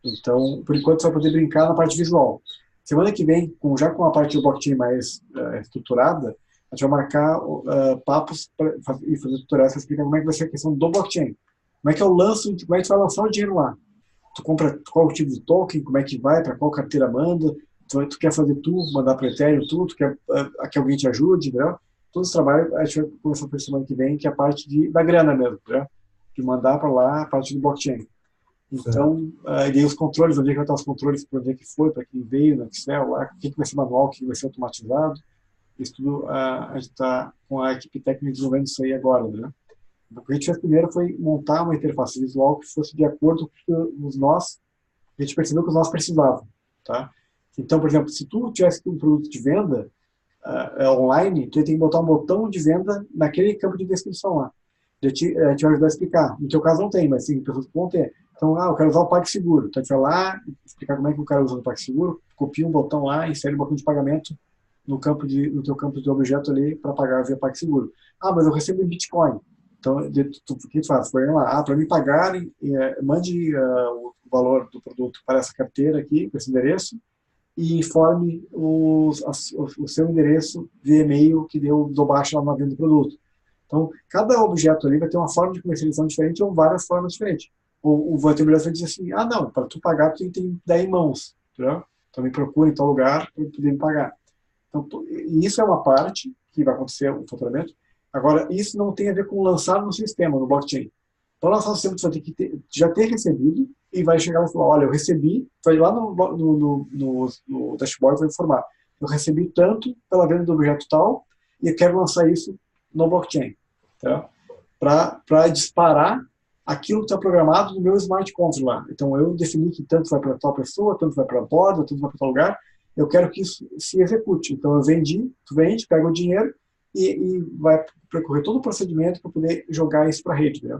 Então, por enquanto, você vai poder brincar na parte visual. Semana que vem, já com a parte do blockchain mais estruturada, a gente vai marcar papos e fazer tutoriais para explicar como é que vai ser a questão do blockchain. Como é que eu lanço, como é que tu vai lançar o dinheiro lá. Tu compra qual tipo de token, como é que vai, para qual carteira manda, tu quer fazer mandar para o Ethereum, tu quer que alguém te ajude, entendeu? Todo esse trabalho a gente vai começar para semana que vem, que é a parte da grana mesmo, entendeu? De mandar para lá a parte do blockchain. Então, e aí os controles, onde é que vai estar os controles, para onde é que foi, para quem veio, no Excel, lá, o que vai ser manual, o que vai ser automatizado. Isso tudo a gente está com a equipe técnica desenvolvendo isso aí agora, né? O que a gente fez primeiro foi montar uma interface visual que fosse de acordo com a gente percebeu que os nós precisavam, tá? Então, por exemplo, se tu tivesse um produto de venda online, tu ia ter que botar um botão de venda naquele campo de descrição lá. A gente vai ajudar a explicar. No teu caso não tem, mas sim, pessoas que vão ter. Então, eu quero usar o PagSeguro. Então, a gente vai lá, explicar como é que o cara usa o PagSeguro, copia um botão lá, insere um botão de pagamento no teu campo de objeto ali para pagar via PagSeguro. Mas eu recebo em Bitcoin. Então, o que tu faz? Foi lá, para me pagarem, mande o valor do produto para essa carteira aqui, com esse endereço, e informe o seu endereço via e-mail que dou baixa lá na venda do produto. Então, cada objeto ali vai ter uma forma de comercialização diferente ou várias formas diferentes. O Vanterbilhas vai dizer assim, não, para tu pagar, tu tem que dar em mãos. Entendeu? Então, me procura em tal lugar para poder me pagar. Então, isso é uma parte que vai acontecer, o faturamento. Agora, isso não tem a ver com lançar no sistema, no blockchain. Para lançar no sistema, você vai ter que já ter recebido e vai chegar e falar, olha, eu recebi, vai lá no dashboard vai informar, eu recebi tanto pela venda do objeto tal e eu quero lançar isso no blockchain. Tá? Para disparar aquilo que está programado no meu smart contract lá. Então, eu defini que tanto vai para tal pessoa, tanto vai para a borda, tanto vai para tal lugar, eu quero que isso se execute. Então, eu vendi, tu vende, pega o dinheiro e vai percorrer todo o procedimento para poder jogar isso para a rede. Né?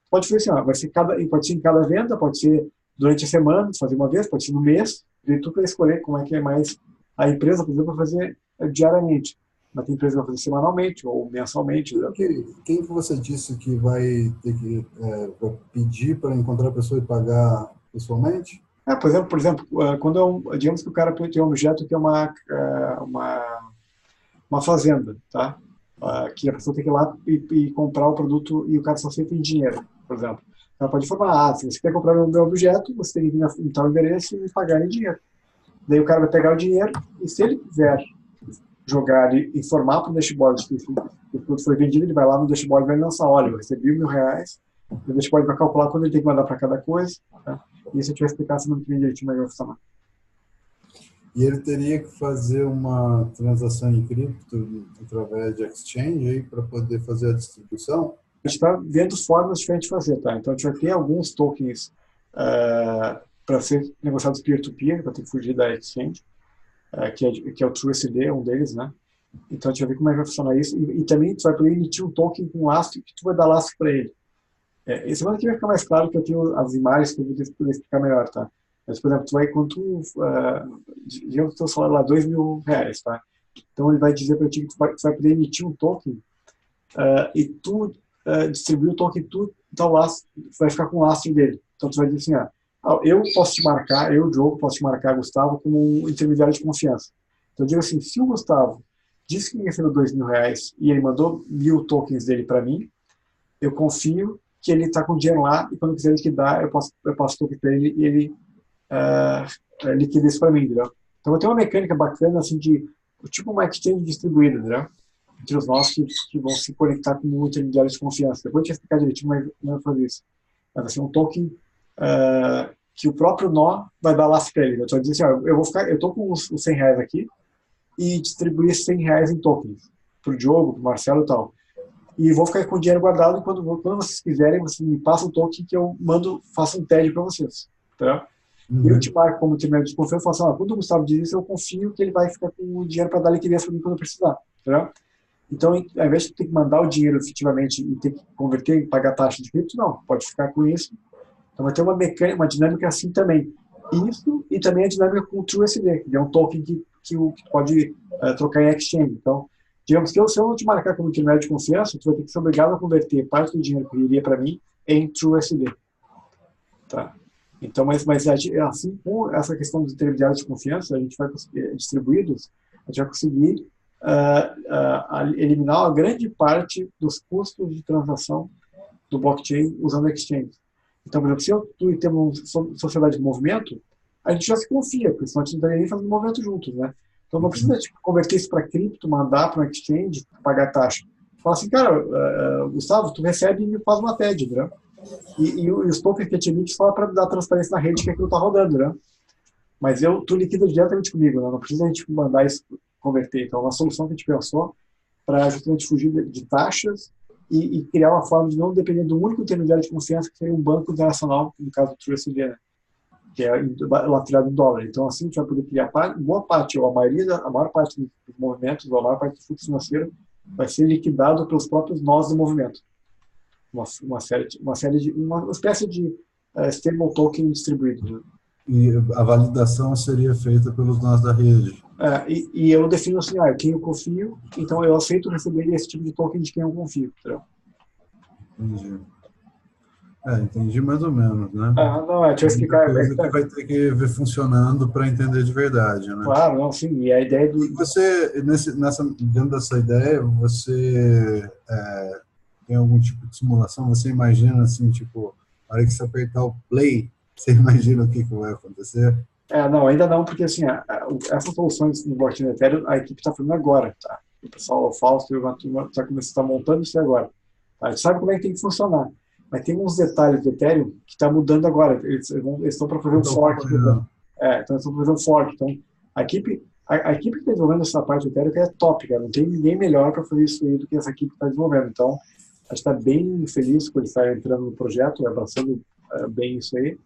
Pode ser assim, pode ser em cada venda, pode ser durante a semana, fazer uma vez, pode ser no mês, e tu vai escolher como é que é mais. A empresa, por exemplo, vai fazer diariamente, mas tem empresa que vai fazer semanalmente ou mensalmente. Quem que você disse que vai ter que vai pedir para encontrar a pessoa e pagar pessoalmente? Por exemplo, quando digamos que o cara tem um objeto que é uma fazenda, tá? Que a pessoa tem que ir lá e comprar o produto e o cara só aceita em dinheiro, por exemplo. Ela pode informar, se você quer comprar o meu objeto, você tem que vir em tal endereço e pagar em dinheiro. Daí o cara vai pegar o dinheiro e se ele quiser jogar e informar para o dashboard que o produto foi vendido, ele vai lá no dashboard e vai lançar, olha, eu recebi R$1.000, o dashboard vai calcular quando ele tem que mandar para cada coisa, tá? E isso a gente vai explicar semana que vem direitinho, mas vai funcionar. E ele teria que fazer uma transação em cripto através de exchange aí para poder fazer a distribuição? A gente está vendo formas diferentes de fazer, tá? Então a gente vai ter alguns tokens para ser negociados peer-to-peer, para ter que fugir da exchange, que é o TrueSD, um deles, né? Então a gente vai ver como é que vai funcionar isso. E também tu vai poder emitir um token com lastro que tu vai dar lastro para ele. E semana que vai ficar mais claro que eu tenho as imagens que eu vou poder explicar melhor, tá? Mas, por exemplo, digamos que teu salário lá R$2.000, tá? Então ele vai dizer para ti que tu vai poder emitir um token e tu distribuir o token, então lastro, vai ficar com o lastro dele. Então tu vai dizer assim, eu posso te marcar, eu, Diogo, posso te marcar Gustavo como um intermediário de confiança. Então eu digo assim, se o Gustavo disse que me recebeu R$2.000 e ele mandou 1.000 tokens dele para mim, eu confio que ele está com dinheiro lá e quando quiser liquidar, eu passo token para ele e ele liquida isso para mim, entendeu? Então eu tenho uma mecânica bacana assim tipo uma exchange distribuída, entendeu? Entre os nossos que vão se conectar com um intermediário de confiança. Depois eu te explicar direitinho, mas não vai fazer isso. Vai ser um token que o próprio nó vai dar lastro para ele. Então, eu dizer assim, eu tô com os R$100 aqui e distribuir esses R$100 em tokens pro Diogo, pro Marcelo e tal. E vou ficar com o dinheiro guardado e quando vocês quiserem, vocês me passam o token que eu faço um TED para vocês. Tá? E eu te marco como intermédio de confiança e falo assim, quando o Gustavo diz isso, eu confio que ele vai ficar com o dinheiro para dar liquidez para mim quando eu precisar. Tá? Então, ao invés de ter que mandar o dinheiro efetivamente e ter que converter e pagar taxa de cripto, não, pode ficar com isso. Então vai ter uma dinâmica assim também. Isso e também a dinâmica com o TrueSD, que é um token que pode trocar em exchange. Então, digamos que se eu não te marcar como intermédio de confiança, tu vai ter que ser obrigado a converter parte do dinheiro que iria para mim em TrueSD. Tá? Então, mas assim, com essa questão dos intermediários de confiança, a gente vai conseguir, distribuídos, a gente vai conseguir eliminar a grande parte dos custos de transação do blockchain usando exchange. Então, por exemplo, se tu temos uma sociedade de movimento, a gente já se confia, porque senão a gente não estaria nem fazendo movimento juntos, né? Então não precisa converter isso para cripto, mandar para um exchange, pagar taxa. Fala assim, cara, Gustavo, tu recebe e me faz uma TED, né? E os tokens que a gente emite só para dar transparência na rede que aquilo está rodando, né? Mas tu liquida diretamente comigo, né? Não precisa a gente mandar isso converter. Então, é uma solução que a gente pensou para justamente fugir de taxas e criar uma forma de não depender do único intermediário de confiança, que seria um banco internacional, no caso do TrueSD, né? Que é laterado em dólar. Então, assim, a gente vai poder criar boa parte, ou a maior parte dos movimentos, ou a maior parte do fluxo financeiro, vai ser liquidado pelos próprios nós do movimento. Uma espécie de stable token distribuído. Né? E a validação seria feita pelos nós da rede. E eu defino assim, quem eu confio, então eu aceito receber esse tipo de token de quem eu confio. Entendeu? Entendi. Entendi mais ou menos, né? Não, deixa eu explicar. Coisa que vai ter que ver funcionando para entender de verdade, né? Claro, não, sim. E a ideia do... E você, dentro dessa ideia, você tem algum tipo de simulação? Você imagina, assim, tipo, na hora que você apertar o play, você imagina o que vai acontecer? Não, ainda não, porque assim, essas soluções no blockchain Ethereum, a equipe está fazendo agora, tá? O pessoal, o Fausto, está montando isso agora. Tá? A gente sabe como é que tem que funcionar, mas tem uns detalhes do Ethereum que está mudando agora. Eles estão para fazer um fork. Então eles estão para fazer um fork. Então, a equipe que está desenvolvendo essa parte do Ethereum é top, cara. Não tem ninguém melhor para fazer isso aí do que essa equipe que está desenvolvendo. Então, a gente está bem feliz por eles estarem entrando no projeto, abraçando bem isso aí.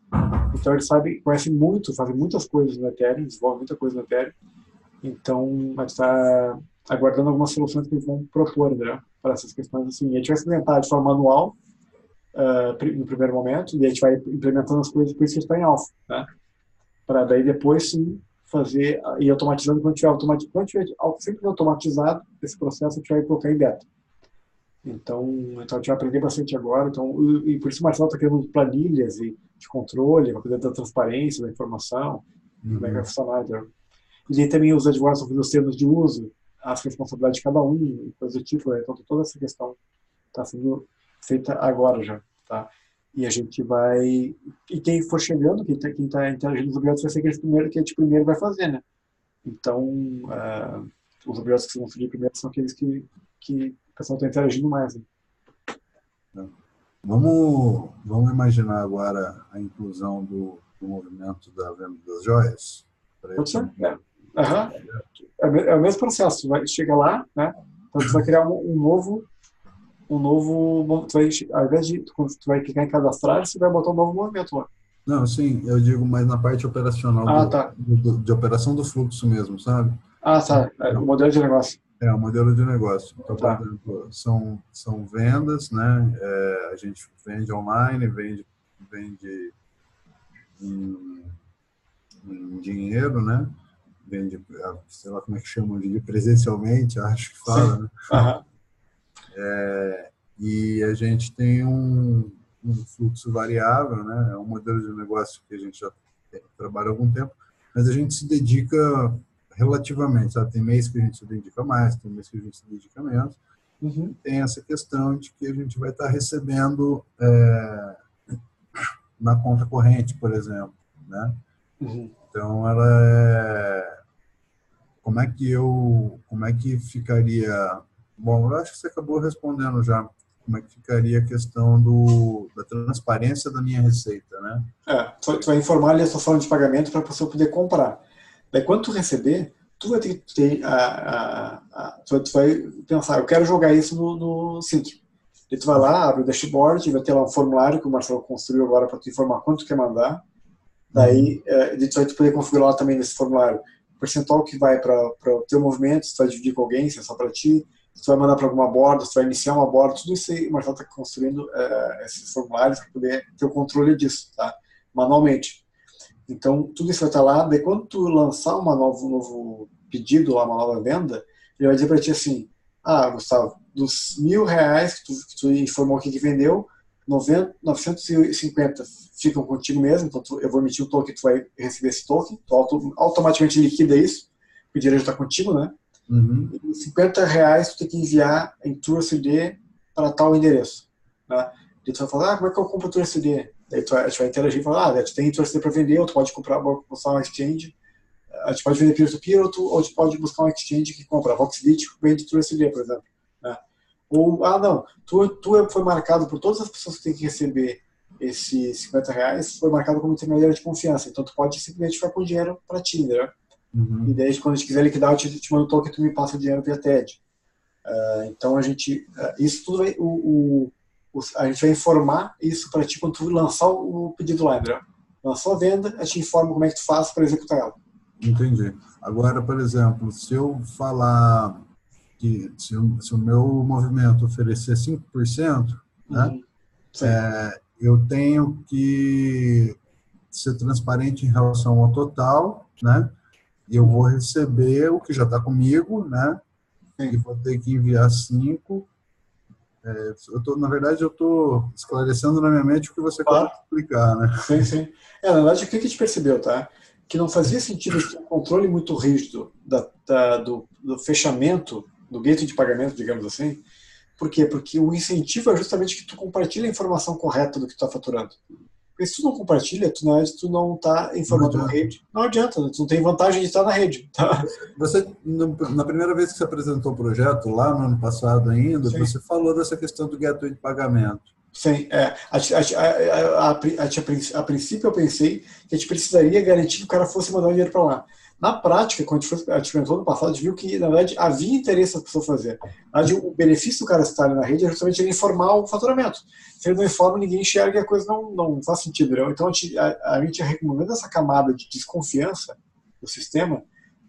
Então eles conhecem muito, fazem muitas coisas no Ethereum, desenvolvem muita coisa no Ethereum. Então a gente está aguardando algumas soluções que eles vão propor, né, para essas questões assim. E a gente vai experimentar de forma manual no primeiro momento, e a gente vai implementando as coisas, por isso que está em alfa, né? Para daí depois sim fazer e automatizando quando tiver sempre automatizado esse processo, a gente vai colocar em beta. Então a gente vai aprender bastante agora. Então, e por isso o Marcelo está criando planilhas de controle, para poder dar transparência da informação, como é que vai funcionar. Então. E aí também os advogados estão fazendo os termos de uso, as responsabilidades de cada um, coisa do tipo. Né? Então toda essa questão está sendo feita agora já. Tá? E a gente vai... E quem for chegando, quem tá interagindo nos objetos vai ser aquele primeiro que a gente primeiro vai fazer, né? Então, os objetos que vão surgir primeiro são aqueles que o pessoal está interagindo mais. Né? Vamos imaginar agora a inclusão do movimento da venda das joias? Pode ser? É o mesmo processo. Tu vai chegar lá, né? Então, tu vai criar um novo, ao invés de quando tu vai clicar em cadastrar, você vai botar um novo movimento lá. Não, sim, eu digo mais na parte operacional de operação do fluxo mesmo, sabe? Tá. O modelo de negócio. O modelo de negócio. Então, por exemplo, são vendas, né? A gente vende online, vende em dinheiro, né? Vende, sei lá como é que chamam, de presencialmente, acho que fala, né? E a gente tem um fluxo variável, né? É um modelo de negócio que a gente já trabalha há algum tempo, mas a gente se dedica relativamente, sabe? Tem mês que a gente se dedica mais, tem mês que a gente se dedica menos. Tem essa questão de que a gente vai estar recebendo na conta corrente, por exemplo, né? Então, como é que ficaria... Bom, eu acho que você acabou respondendo já. Como é que ficaria a questão da transparência da minha receita, né? Tu vai informar ali a sua forma de pagamento para a pessoa poder comprar. Daí, quando tu receber, tu vai ter tu vai pensar, eu quero jogar isso no Sync. Daí tu vai lá, abre o dashboard, vai ter lá um formulário que o Marcelo construiu agora para tu informar quanto tu quer mandar. Daí, tu vai poder configurar lá também nesse formulário o percentual que vai para o teu movimento, se tu vai dividir com alguém, se é só para ti, se tu vai mandar para alguma borda, se tu vai iniciar uma borda, tudo isso aí o Marcelo está construindo esses formulários para poder ter o controle disso, tá? Manualmente. Então, tudo isso vai estar lá, daí quando tu lançar um novo pedido, lá, uma nova venda, ele vai dizer para ti assim, Gustavo, dos R$1.000 que tu informou aqui que vendeu, 950 ficam contigo mesmo, então eu vou emitir o token, tu vai receber esse token, tu automaticamente liquida isso, o dinheiro já está contigo, né? E R$50 tu tem que enviar em TrueCD para tal endereço. Né? E tu vai falar, como é que eu compro o TrueCD? Daí a gente vai interagir e falar, tu tem TrueCD para vender, ou tu pode buscar um exchange, a gente pode vender peer-to-peer, ou tu pode buscar um exchange que compra. A Voxbit vende TrueCD, por exemplo. Né? Ou, não, tu foi marcado por todas as pessoas que têm que receber esses R$50, foi marcado como intermediário de confiança. Então tu pode simplesmente ficar com o dinheiro para ti, né? E daí, quando a gente quiser liquidar, eu te mando o token e tu me passa o dinheiro via TED. Então, isso tudo a gente vai informar isso para ti quando tu lançar o pedido lá, né? Lançou a venda, a gente informa como é que tu faz para executar ela. Entendi. Agora, por exemplo, se eu falar que se o meu movimento oferecer 5%, né, eu tenho que ser transparente em relação ao total, né? E eu vou receber o que já está comigo, né? E vou ter que enviar 5. Na verdade, eu estou esclarecendo na minha mente o que você acabou de explicar, né? Sim. Na verdade, o que a gente percebeu, tá? Que não fazia sentido ter um controle muito rígido do fechamento, do gateway de pagamento, digamos assim. Por quê? Porque o incentivo é justamente que tu compartilhe a informação correta do que tu está faturando. Porque se tu não compartilha, tu não está informando na rede. Não adianta, tu não tem vantagem de estar na rede. Tá? Você, na primeira vez que você apresentou o projeto, lá no ano passado ainda, você falou dessa questão do gateway de pagamento. Sim, a princípio eu pensei que a gente precisaria garantir que o cara fosse mandar o dinheiro para lá. Na prática, quando a gente experimentou no passado, a gente viu que, na verdade, havia interesse da pessoa fazer. Na verdade, o benefício do cara estar ali na rede é justamente ele informar o faturamento. Se ele não informa, ninguém enxerga e a coisa não faz sentido. Não? Então, a gente recomendando essa camada de desconfiança do sistema,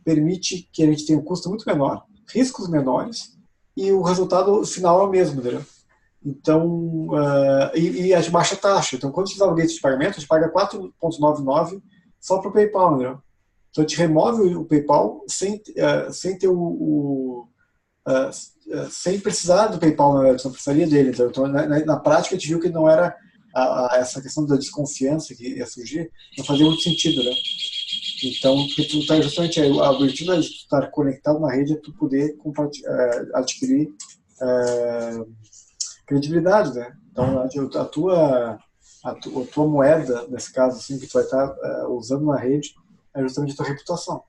permite que a gente tenha um custo muito menor, riscos menores, e o resultado final é o mesmo, entendeu? Então, e a de baixa taxa. Então, quando a gente dá o gateway de pagamento, a gente paga 4,99 só para o PayPal, né? Então, a gente remove o PayPal sem ter sem precisar do PayPal, né? A gente não precisaria dele. Então, na prática, a gente viu que não era essa questão da desconfiança que ia surgir, não fazia muito sentido, né? Então, porque tu tá justamente a virtude de estar conectado na rede é tu poder adquirir credibilidade, né? Então, a tua moeda, nesse caso, assim, que tu vai estar usando na rede, é justamente a tua reputação.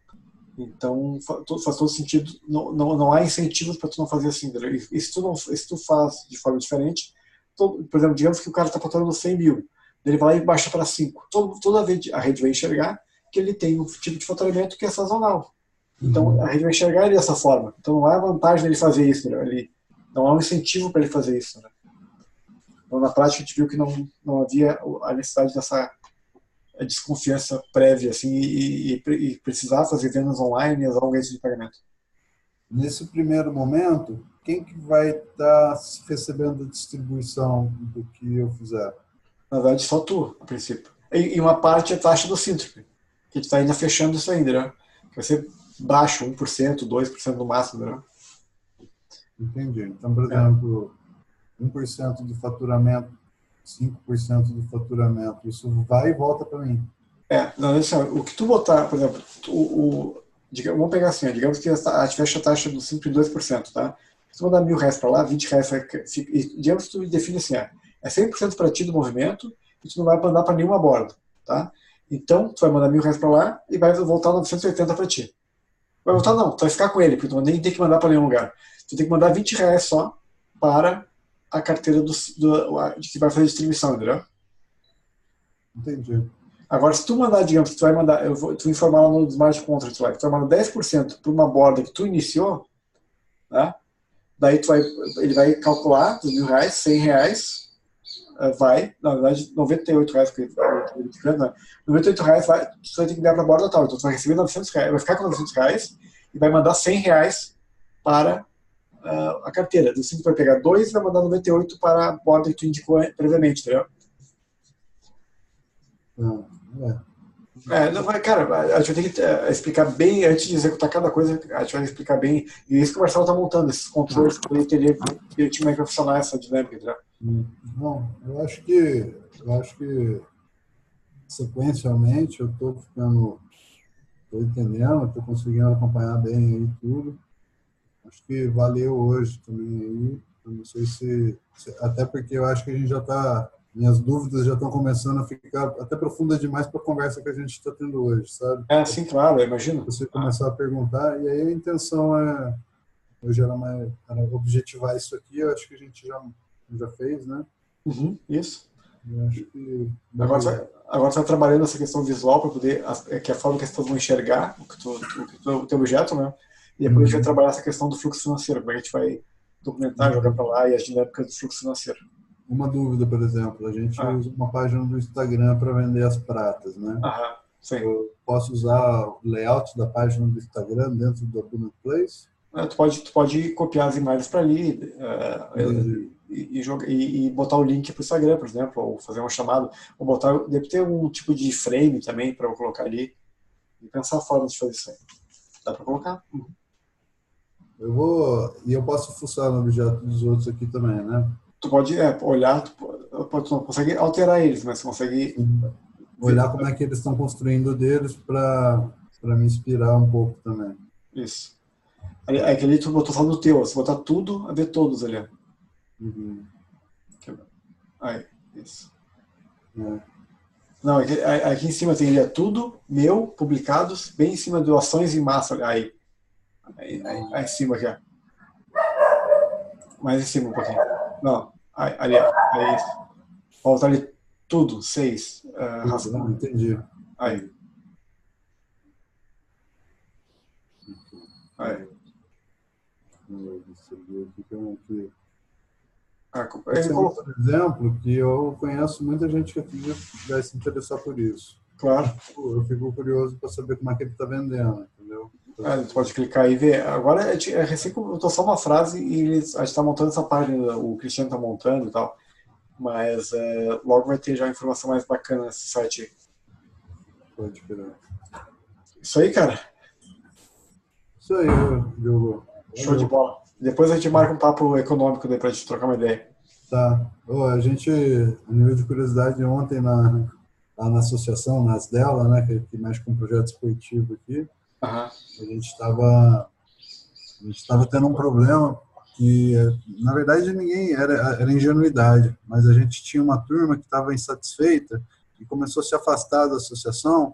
Então, faz todo sentido. Não há incentivos para tu não fazer assim. E se tu faz de forma diferente, por exemplo, digamos que o cara está faturando 100 mil, ele vai lá e baixa para 5. Toda vez a rede vai enxergar que ele tem um tipo de faturamento que é sazonal. Então, a rede vai enxergar ele dessa forma. Então, não há vantagem dele fazer isso. Não há um incentivo para ele fazer isso. Né? Então, na prática, a gente viu que não havia a necessidade dessa desconfiança prévia assim, e precisar fazer vendas online e usar um gateway de pagamento. Nesse primeiro momento, quem que vai estar recebendo a distribuição do que eu fizer? Na verdade, só tu, a princípio. E uma parte é a taxa do Sintrop, que a gente está ainda fechando isso ainda, né? Que vai ser baixo, 1%, 2% no máximo, né? Entendi. Então, por exemplo, 1% do faturamento, 5% do faturamento, isso vai e volta para mim. Não, assim, o que tu botar, por exemplo, vamos pegar assim, digamos que a gente fecha a taxa do Sintrop em 2%, tá? Se tu mandar R$1.000 para lá, R$20, digamos que tu define assim, é 100% para ti do movimento e tu não vai mandar para nenhuma borda, tá? Então, tu vai mandar R$1.000 para lá e vai voltar 980 para ti. Vai voltar não, tu vai ficar com ele, porque tu nem tem que mandar para nenhum lugar. Tu tem que mandar R$20 só para a carteira de que vai fazer a distribuição, entendeu? Entendi. Agora, se tu mandar, digamos que tu vai mandar, tu vai informar lá no Smart Contract lá, que tu vai mandar 10% para uma borda que tu iniciou, né? Daí ele vai calcular dos R$1.000, R$100, na verdade, R$98, porque R$98 tu vai ter que dar para a borda tal. Então tu vai receber R$900, vai ficar com R$900 e vai mandar R$100 para a carteira. Do 5 vai pegar 2 e vai mandar 98 para a borda que tu indicou previamente, entendeu? Cara, a gente vai ter que explicar bem, antes de executar cada coisa, a gente vai explicar bem, e isso que o Marcelo está montando, esses controles, para ele teria que como é que vai funcionar essa dinâmica, né? Não, eu acho que sequencialmente eu estou entendendo, estou conseguindo acompanhar bem aí tudo. Acho que valeu hoje também aí, eu não sei até porque eu acho que a gente já está, minhas dúvidas já estão começando a ficar até profundas demais para a conversa que a gente está tendo hoje, sabe? Sim, claro, eu imagino. Você começar a perguntar, e aí a intenção hoje era objetivar isso aqui, eu acho que a gente já fez, né? Isso. Eu acho que... Agora você vai trabalhando essa questão visual para poder, que é a forma que as pessoas vão enxergar o teu objeto, né? E depois a gente vai trabalhar essa questão do fluxo financeiro, como a gente vai documentar, jogar para lá e as dinâmicas do fluxo financeiro. Uma dúvida, por exemplo, a gente usa uma página do Instagram para vender as pratas, né? Sim. Eu posso usar o layout da página do Instagram dentro do Bullet Place? Tu pode copiar as imagens para ali e botar o link para o Instagram, por exemplo, ou fazer uma chamada, ou deve ter um tipo de frame também para eu colocar ali e pensar formas de fazer isso aí. Dá para colocar? Eu posso fuçar no objeto dos outros aqui também, né? Tu pode olhar, tu não consegue alterar eles, mas você consegue olhar como é que eles estão construindo deles para me inspirar um pouco também. Isso. Aquele tu botou só no teu, se botar tudo, a ver todos ali. Aí, isso. Não, aqui em cima tem ali tudo, meu, publicados, bem em cima de ações em massa, aí em cima aqui, ó. Mais em cima um pouquinho. Não, ali, é isso. Volta ali tudo, 6. Entendi. Aí. Por exemplo, que eu conheço muita gente que aqui vai se interessar por isso. Claro. Eu fico curioso para saber como é que ele está vendendo, entendeu? Tu pode clicar aí e ver. Agora é recém que eu tô só uma frase e a gente tá montando essa página, o Cristiano tá montando e tal. Mas logo vai ter já informação mais bacana nesse site aí. Pode esperar. Isso aí, cara. Isso aí, Diogo. Show de bola. Depois a gente marca um papo econômico daí pra gente trocar uma ideia. Tá. A gente, a nível de curiosidade, ontem lá na associação, nas dela, né, que mexe com projeto esportivo aqui, a gente estava tendo um problema que, na verdade, ninguém era ingenuidade, mas a gente tinha uma turma que estava insatisfeita e começou a se afastar da associação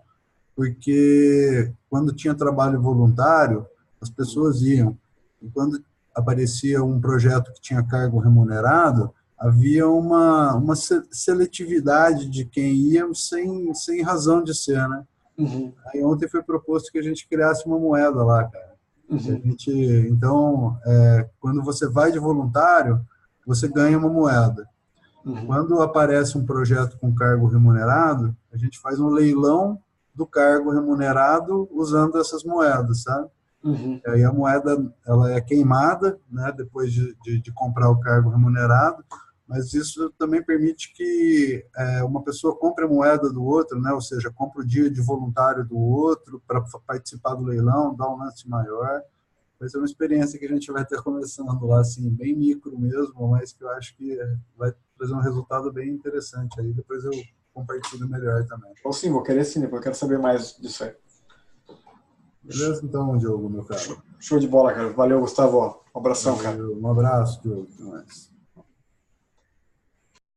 porque quando tinha trabalho voluntário, as pessoas iam. E quando aparecia um projeto que tinha cargo remunerado, havia uma seletividade de quem ia sem razão de ser, né? Aí ontem foi proposto que a gente criasse uma moeda lá, cara. Então, quando você vai de voluntário, você ganha uma moeda. Quando aparece um projeto com cargo remunerado, a gente faz um leilão do cargo remunerado usando essas moedas, sabe? Aí a moeda ela é queimada, né, depois de comprar o cargo remunerado, mas isso também permite que uma pessoa compre a moeda do outro, né, ou seja, compre o dia de voluntário do outro para participar do leilão, dar um lance maior. Vai ser uma experiência que a gente vai ter começando lá, assim, bem micro mesmo, mas que eu acho que vai trazer um resultado bem interessante. Aí depois eu compartilho melhor também. Ou sim, vou querer sim, depois eu quero saber mais disso aí. Beleza, então, Diogo, meu cara. Show de bola, cara. Valeu, Gustavo. Um abração, cara. Um abraço, Diogo. Até mais.